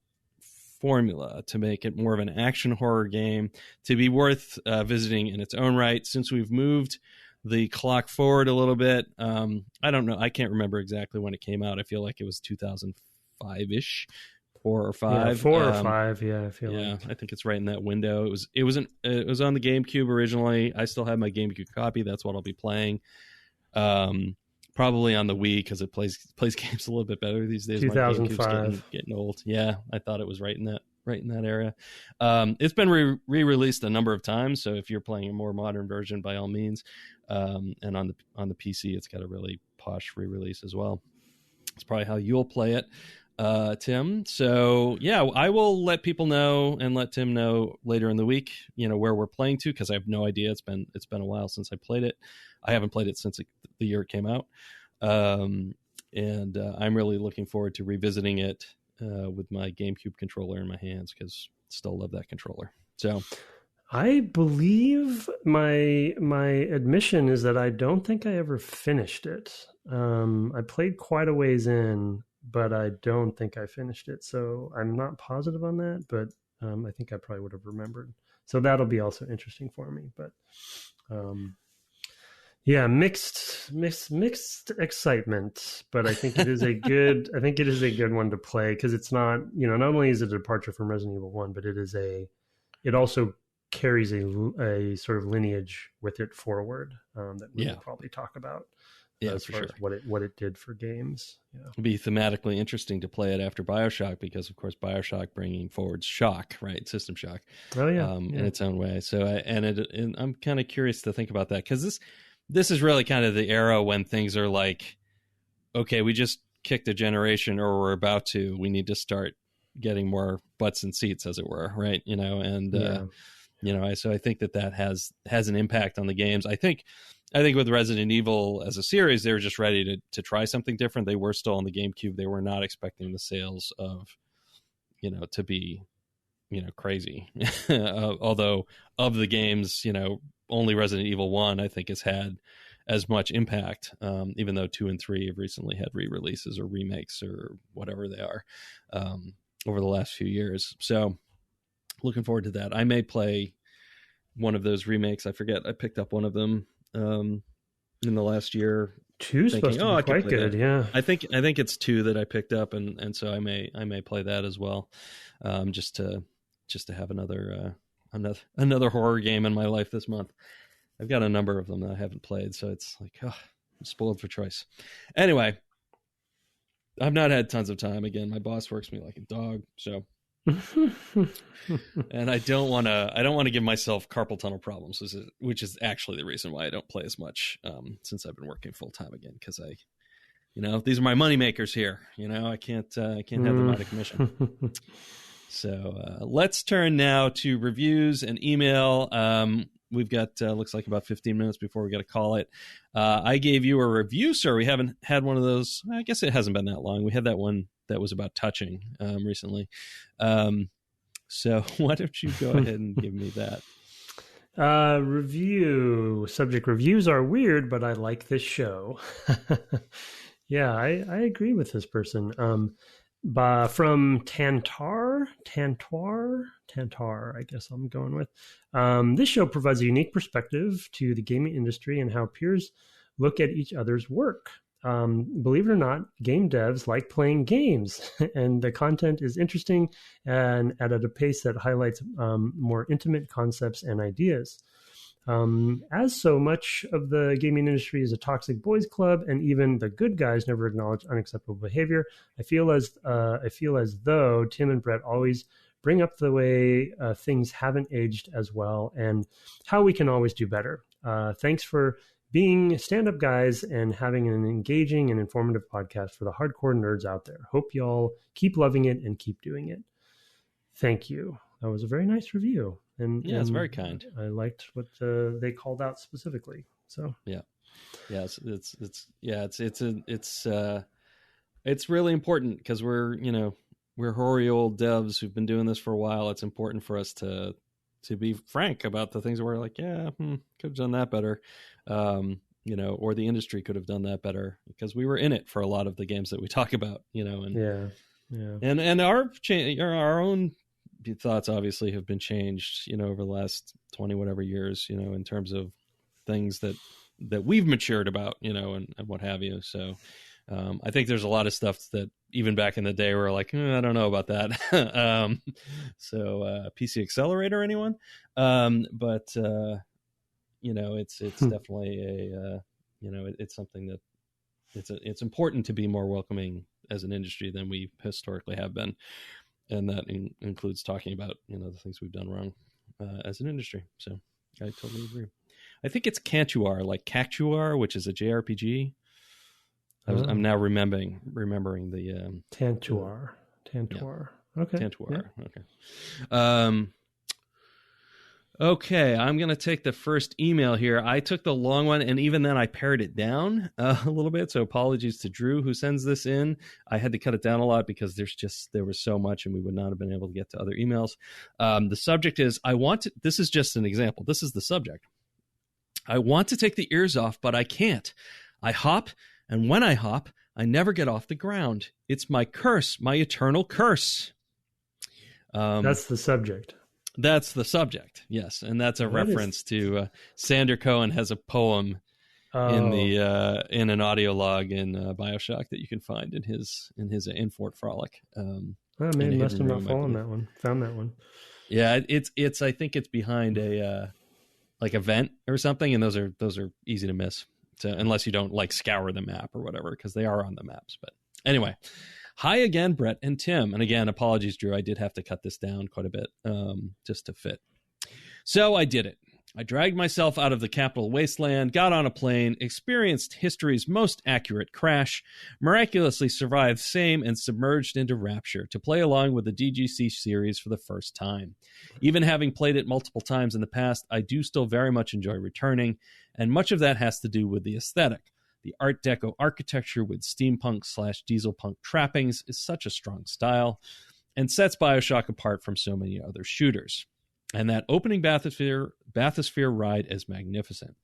formula to make it more of an action horror game to be worth visiting in its own right. Since we've moved the clock forward a little bit, I don't know. I can't remember exactly when it came out. I feel like it was 2005-ish. 4 or 5. Yeah, 4 or 5. Yeah, I feel like. I think it's right in that window. It was on the GameCube originally. I still have my GameCube copy. That's what I'll be playing. Probably on the Wii because it plays games a little bit better these days. 2005. Getting old. Yeah, I thought it was right in that area. It's been re-released a number of times. So if you're playing a more modern version, by all means. And on the PC, it's got a really posh re-release as well. It's probably how you'll play it. Tim. So yeah, I will let people know and let Tim know later in the week, where we're playing to, because I have no idea. It's been a while since I played it. I haven't played it since the year it came out. And I'm really looking forward to revisiting it with my GameCube controller in my hands, because still love that controller. So I believe my admission is that I don't think I ever finished it. I played quite a ways in, but I don't think I finished it. So I'm not positive on that, but I think I probably would have remembered. So that'll be also interesting for me. But yeah, mixed excitement. But I think it is a good. I think it is a good one to play because it's not. Not only is it a departure from Resident Evil 1, but it also carries a sort of lineage with it forward that we will probably talk about as far as what it did for games. It'll be thematically interesting to play it after BioShock because, of course, BioShock bringing forward shock, right? System shock. Oh yeah, in its own way. So, and I'm kind of curious to think about that because this is really kind of the era when things are like, okay, we just kicked a generation, or we're about to. We need to start getting more butts and seats, as it were, right? So I think that has an impact on the games. I think with Resident Evil as a series, they were just ready to try something different. They were still on the GameCube. They were not expecting the sales of, to be, crazy. Although of the games, only Resident Evil 1, I think, has had as much impact, even though 2 and 3 have recently had re-releases or remakes or whatever they are over the last few years. So looking forward to that. I may play one of those remakes. I forget. I picked up one of them in the last year. 2's supposed to be quite good. Yeah, I think it's 2 that I picked up, and so I may play that as well, just to have another horror game in my life this month. I've got a number of them that I haven't played, so it's like, I'm spoiled for choice. Anyway, I've not had tons of time. Again, my boss works me like a dog, so. And I don't want to give myself carpal tunnel problems, which is actually the reason why I don't play as much since I've been working full time again, because these are my money makers here. I can't have them out of commission. So let's turn now to reviews and email. We've got looks like about 15 minutes before we got to call it. I gave you a review, sir. We haven't had one of those. I guess it hasn't been that long. We had that one that was about touching recently. So why don't you go ahead and give me that? Review. Subject: reviews are weird, but I like this show. Yeah, I agree with this person. From Tantar, I guess I'm going with. This show provides a unique perspective to the gaming industry and how peers look at each other's work. Believe it or not, game devs like playing games, and the content is interesting and at a pace that highlights more intimate concepts and ideas. As so much of the gaming industry is a toxic boys club, and even the good guys never acknowledge unacceptable behavior, I feel as though Tim and Brett always bring up the way things haven't aged as well and how we can always do better. Thanks for being stand-up guys and having an engaging and informative podcast for the hardcore nerds out there. Hope y'all keep loving it and keep doing it. Thank you. That was a very nice review. And yeah, it's very kind. I liked what they called out specifically. So it's really important because we're hoary old devs who've been doing this for a while. It's important for us to be frank about the things that we're like, could have done that better, or the industry could have done that better because we were in it for a lot of the games that we talk about, and and our own thoughts obviously have been changed, over the last 20 whatever years, in terms of things that we've matured about, and what have you. So I think there's a lot of stuff that even back in the day we're like, I don't know about that. So PC Accelerator, anyone? But it's definitely it's something that it's important to be more welcoming as an industry than we historically have been. And that includes talking about, the things we've done wrong as an industry. So I totally agree. I think it's Cantuar, like Cactuar, which is a JRPG. I'm now remembering the Tantuar. Yeah. Okay. Tantuar. Yeah. Okay. Okay, I'm going to take the first email here. I took the long one, and even then I pared it down a little bit. So apologies to Drew, who sends this in. I had to cut it down a lot because there was so much, and we would not have been able to get to other emails. The subject is, this is just an example. This is the subject. I want to take the ears off, but I can't. I hop, and when I hop, I never get off the ground. It's my curse, my eternal curse. That's the subject. That's the subject, yes, and that's a reference to Sander Cohen has a poem in an audio log in BioShock that you can find in his in-fort frolic. Man, must have not found that one. Yeah, it's I think it's behind a like a vent or something, and those are easy to miss. So unless you don't like scour the map or whatever, because they are on the maps. But anyway. Hi again, Brett and Tim. And again, apologies, Drew. I did have to cut this down quite a bit just to fit. So I did it. I dragged myself out of the capital wasteland, got on a plane, experienced history's most accurate crash, miraculously survived same, and submerged into Rapture to play along with the DGC series for the first time. Even having played it multiple times in the past, I do still very much enjoy returning, and much of that has to do with the aesthetic. The Art Deco architecture with steampunk/diesel punk trappings is such a strong style and sets BioShock apart from so many other shooters. And that opening bathysphere ride is magnificent.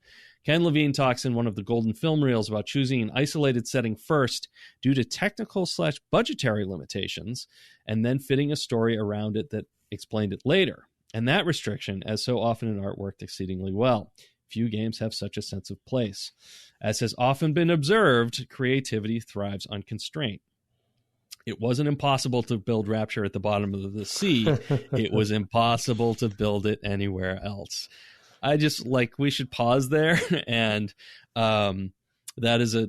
Ken Levine talks in one of the Golden Film Reels about choosing an isolated setting first due to technical/budgetary limitations, and then fitting a story around it that explained it later. And that restriction, as so often in art, worked exceedingly well. Few games have such a sense of place. As has often been observed, creativity thrives on constraint. It wasn't impossible to build Rapture at the bottom of the sea. It was impossible to build it anywhere else. I just we should pause there. And that is a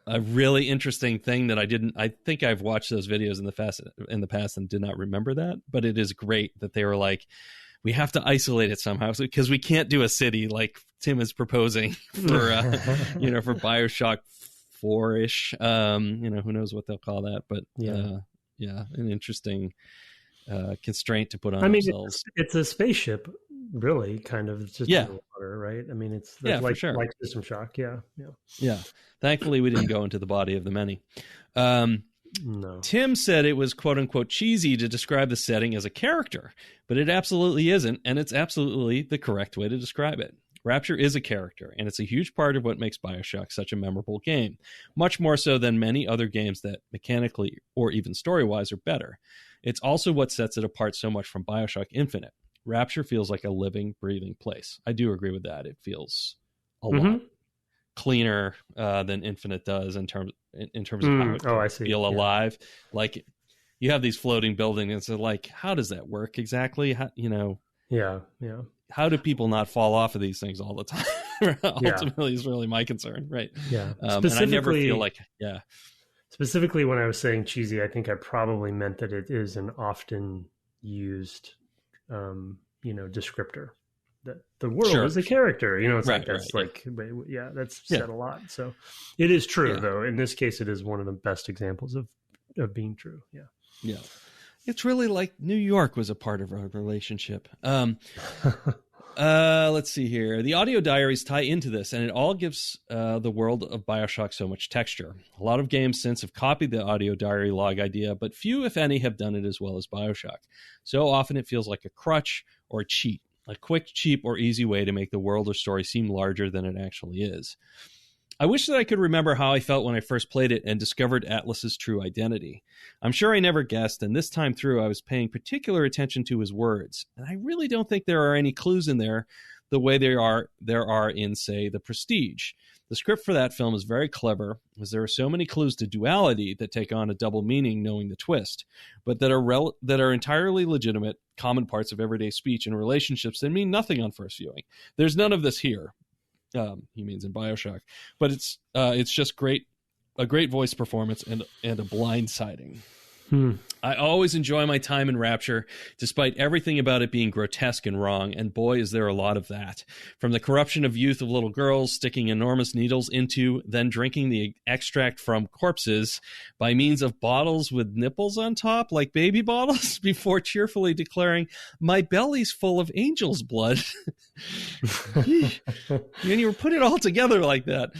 really interesting thing that I think I've watched those videos in the past and did not remember that, but it is great that they were like, we have to isolate it somehow because we can't do a city like Tim is proposing for for BioShock 4-ish. Who knows what they'll call that, but an interesting constraint to put on themselves. It's a spaceship, really, kind of. It's just in the water, right? I mean, it's like System Shock. Yeah. Thankfully, we didn't go into the body of the many. No. Tim said it was quote unquote cheesy to describe the setting as a character, but it absolutely isn't, and it's absolutely the correct way to describe it. Rapture is a character, and it's a huge part of what makes BioShock such a memorable game, much more so than many other games that mechanically or even story-wise are better. It's also what sets it apart so much from BioShock Infinite. Rapture feels like a living, breathing place. I do agree with that. It feels a lot cleaner than Infinite does in terms of how it feel alive. Like you have these floating buildings, and so how does that work exactly? How do people not fall off of these things all the time? Ultimately is really my concern, right? Yeah. And I never feel Specifically, when I was saying cheesy, I think I probably meant that it is an often used, descriptor. That the world is a character, it's that's said a lot. So it is true, though. In this case, it is one of the best examples of being true. Yeah. It's really like New York was a part of our relationship. Let's see here. The audio diaries tie into this, and it all gives the world of BioShock so much texture. A lot of games since have copied the audio diary log idea, but few, if any, have done it as well as BioShock. So often it feels like a crutch or a cheat. A quick, cheap, or easy way to make the world or story seem larger than it actually is. I wish that I could remember how I felt when I first played it and discovered Atlas's true identity. I'm sure I never guessed, and this time through I was paying particular attention to his words. And I really don't think there are any clues in there the way there are in, say, The Prestige. The script for that film is very clever, as there are so many clues to duality that take on a double meaning knowing the twist, but that are entirely legitimate, common parts of everyday speech and relationships that mean nothing on first viewing. There's none of this here. He means in BioShock, but it's just a great voice performance and a blindsiding. I always enjoy my time in Rapture, despite everything about it being grotesque and wrong, and boy, is there a lot of that. From the corruption of youth of little girls sticking enormous needles into, then drinking the extract from corpses by means of bottles with nipples on top, like baby bottles, before cheerfully declaring, "My belly's full of angel's blood." And you put it all together like that.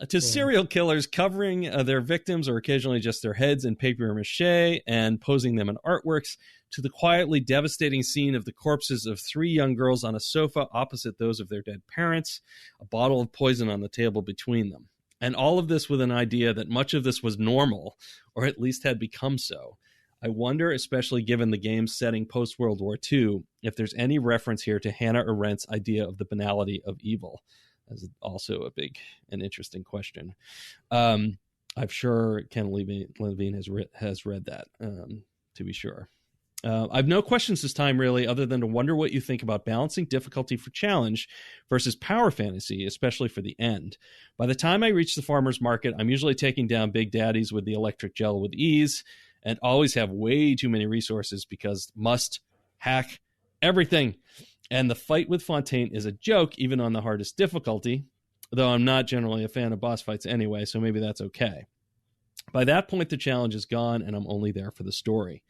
To serial killers covering their victims or occasionally just their heads in papier mache and posing them in artworks, to the quietly devastating scene of the corpses of 3 young girls on a sofa opposite those of their dead parents, a bottle of poison on the table between them. And all of this with an idea that much of this was normal, or at least had become so. I wonder, especially given the game's setting post-World War II, if there's any reference here to Hannah Arendt's idea of the banality of evil. That's also a big and interesting question. I'm sure Ken Levine has read that, to be sure. I've no questions this time, really, other than to wonder what you think about balancing difficulty for challenge versus power fantasy, especially for the end. By the time I reach the farmer's market, I'm usually taking down big daddies with the electric gel with ease, and always have way too many resources because must hack everything. And the fight with Fontaine is a joke, even on the hardest difficulty, though I'm not generally a fan of boss fights anyway, so maybe that's okay. By that point, the challenge is gone, and I'm only there for the story.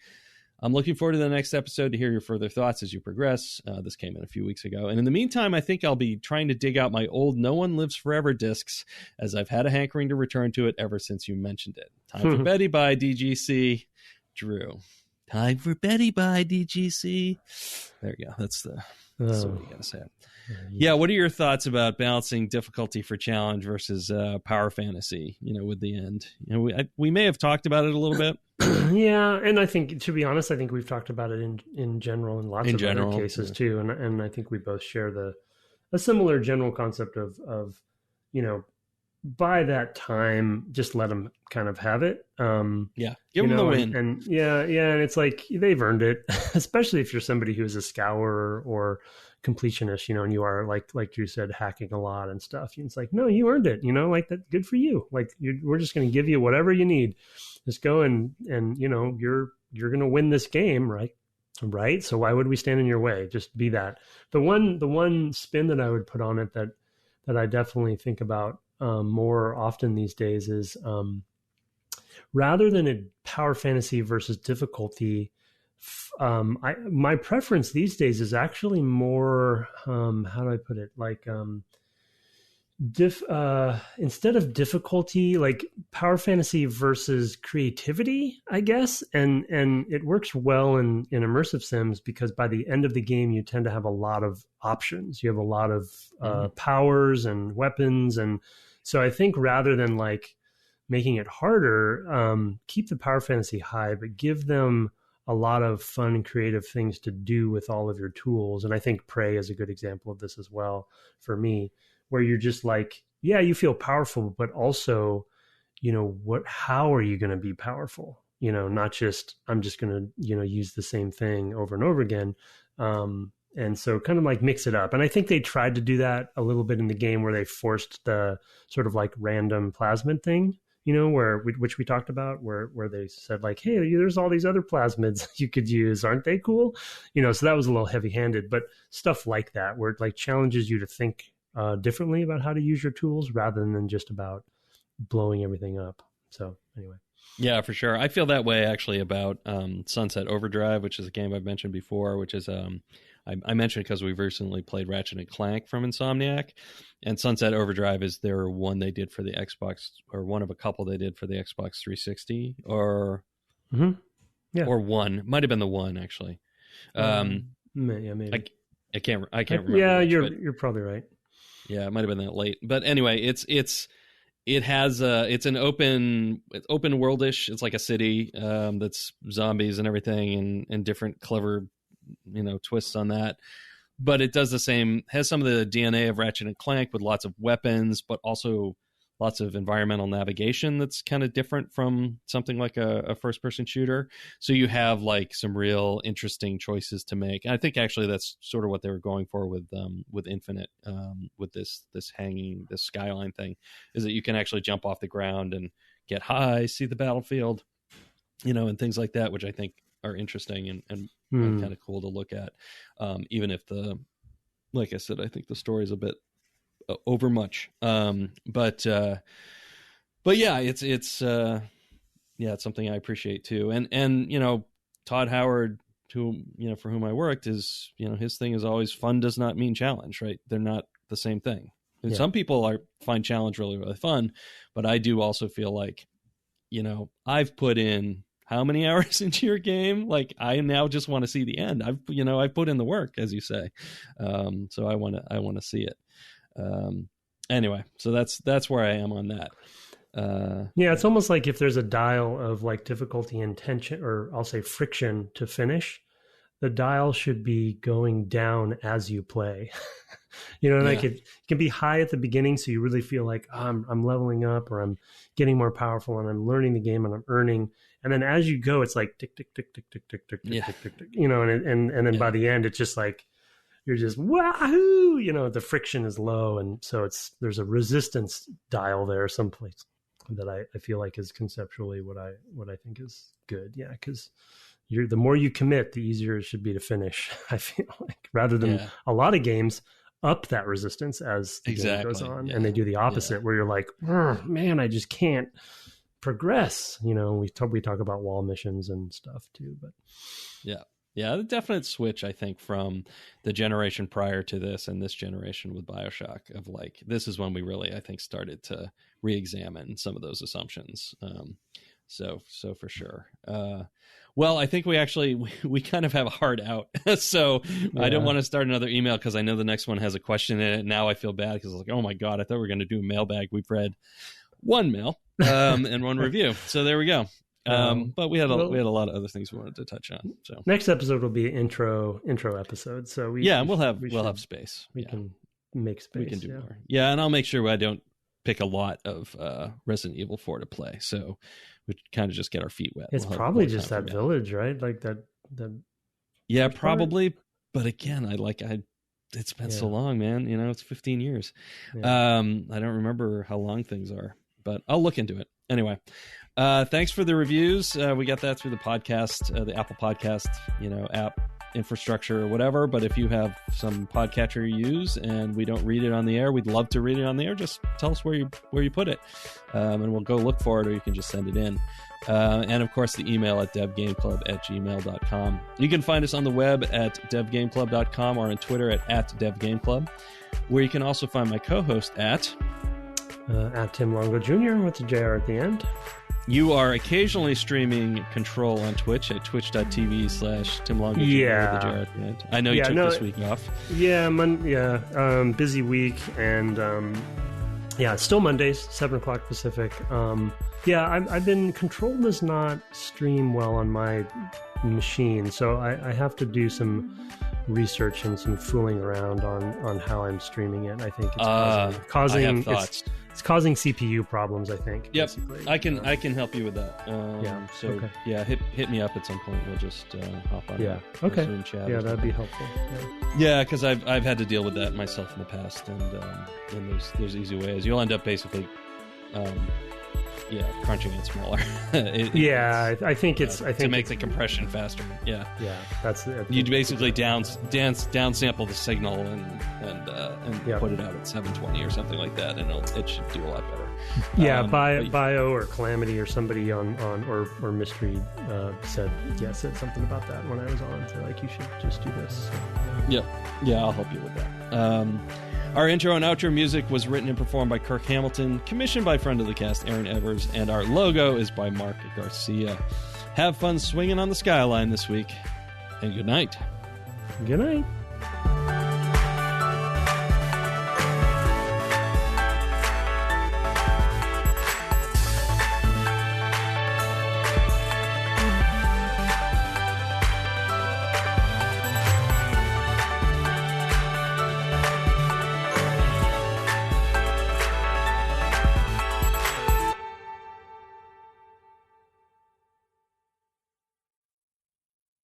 I'm looking forward to the next episode to hear your further thoughts as you progress. This came in a few weeks ago. And in the meantime, I think I'll be trying to dig out my old No One Lives Forever discs, as I've had a hankering to return to it ever since you mentioned it. Time for Betty by DGC. Drew. Time for Betty by DGC. There you go. That's what you got to say. Yeah, what are your thoughts about balancing difficulty for challenge versus power fantasy, with the end? We may have talked about it a little bit. Yeah, and I think, to be honest, I think we've talked about it in general in lots of other cases too, and I think we both share a similar general concept of by that time, just let them kind of have it. Give them the win. And it's like they've earned it, especially if you're somebody who's a scourer or completionist, and you are like Drew said, hacking a lot and stuff. It's like, no, you earned it, like that. Good for you. Like we're just going to give you whatever you need. Just go and you're going to win this game, right? Right. So why would we stand in your way? Just be that. The one spin that I would put on it that I definitely think about more often these days is rather than a power fantasy versus difficulty, my preference these days is actually more how do I put it, like instead of difficulty, like power fantasy versus creativity, I guess. And it works well in immersive sims because by the end of the game, you tend to have a lot of options. You have a lot of powers and weapons. And so I think rather than like making it harder, keep the power fantasy high, but give them a lot of fun and creative things to do with all of your tools. And I think Prey is a good example of this as well for me, where you're just like, yeah, you feel powerful, but also, how are you going to be powerful? Not just, I'm just going to, use the same thing over and over again. And so kind of like mix it up. And I think they tried to do that a little bit in the game where they forced the sort of like random plasmid thing, which we talked about, where they said like, hey, there's all these other plasmids you could use. Aren't they cool? So that was a little heavy handed, but stuff like that, where it like challenges you to think differently about how to use your tools rather than just about blowing everything up. So anyway. Yeah, for sure. I feel that way actually about Sunset Overdrive, which is a game I've mentioned before, which is I mentioned because we've recently played Ratchet and Clank from Insomniac, and Sunset Overdrive is their one they did for the Xbox, or one of a couple they did for the Xbox 360, or one. Might have been the one actually. Maybe. I can't remember. Yeah, you're probably right. Yeah, it might have been that late. But anyway, it's an open worldish. It's like a city that's zombies and everything, and different clever twists on that. But it does has some of the DNA of Ratchet and Clank with lots of weapons, but also lots of environmental navigation that's kind of different from something like a first-person shooter. So you have like some real interesting choices to make. And I think actually that's sort of what they were going for with Infinite, with this Skyline thing, is that you can actually jump off the ground and get high, see the battlefield, and things like that, which I think are interesting and kind of cool to look at. Even if like I said, I think the story is a bit overmuch. But yeah, it's something I appreciate too. And Todd Howard, who, for whom I worked, is, his thing is always fun does not mean challenge, right? They're not the same thing. Yeah. Some people find challenge really, really fun, but I do also feel like, I've put in how many hours into your game? Like, I now just want to see the end. I've put in the work, as you say. So I want to see it. Anyway, so that's where I am on that. Yeah, it's almost like if there's a dial of like difficulty and tension, or I'll say friction to finish, the dial should be going down as you play. Like it can be high at the beginning, so you really feel like I'm leveling up, or I'm getting more powerful, and I'm learning the game, and I'm earning. And then as you go, it's like tick tick tick tick tick tick tick tick tick tick tick. And then by the end, it's just like you're just wahoo. The friction is low, and so there's a resistance dial there someplace that I feel like is conceptually what I think is good. Yeah, because the more you commit, the easier it should be to finish. I feel like, rather than a lot of games up that resistance as the game goes on, and they do the opposite, where you're like, man, I just can't progress. We talk about wall missions and stuff too, but the definite switch, I think, from the generation prior to this and this generation with BioShock, of like, this is when we really, I think, started to re-examine some of those assumptions. So for sure. Well, I think we kind of have a hard out. So I don't want to start another email, because I know the next one has a question in it. Now I feel bad, because like, oh my God, I thought we were going to do a mailbag. We've read one mail and one review. So there we go. But we had a lot of other things we wanted to touch on. So next episode will be an intro episode. So we'll have space. We can make space. We can do more. Yeah, and I'll make sure I don't pick a lot of Resident Evil 4 to play. So we kind of just get our feet wet. It's probably just that village, right? Like that. Yeah, probably. But again, it's been so long, man. It's 15 years. Yeah. I don't remember how long things are, but I'll look into it. Anyway, thanks for the reviews. We got that through the podcast, the Apple Podcast, app infrastructure or whatever. But if you have some podcatcher you use and we don't read it on the air, we'd love to read it on the air. Just tell us where you put it, and we'll go look for it, or you can just send it in. And of course, the email at devgameclub@gmail.com. You can find us on the web at devgameclub.com, or on Twitter at devgameclub, where you can also find my co-host at Tim Longo Jr. with the JR at the end. You are occasionally streaming Control on Twitch at twitch.tv/Tim Longo Jr. with the JR at the end. I know you took this week off. Busy week, and it's still Mondays, 7 o'clock Pacific. I've been, Control does not stream well on my machine, so I have to do some research and some fooling around on how I'm streaming it. I think it's causing it's causing CPU problems, I think. Yep, basically. I can help you with that. Hit me up at some point. We'll just hop on. Yeah, okay. Zoom chat. Yeah, that'd be helpful. Yeah, because I've had to deal with that myself in the past, and there's easy ways. You'll end up basically crunching it smaller. I think to make the compression faster. Yeah, that's it. You basically downsample the signal and put it out at 720 or something like that, and it should do a lot better. Yeah, Bio or Calamity or somebody on or Mystery said something about that when I was on. So like, you should just do this. So, yeah, I'll help you with that. Our intro and outro music was written and performed by Kirk Hamilton, commissioned by friend of the cast Aaron Evers, and our logo is by Mark Garcia. Have fun swinging on the Skyline this week, and good night. Good night.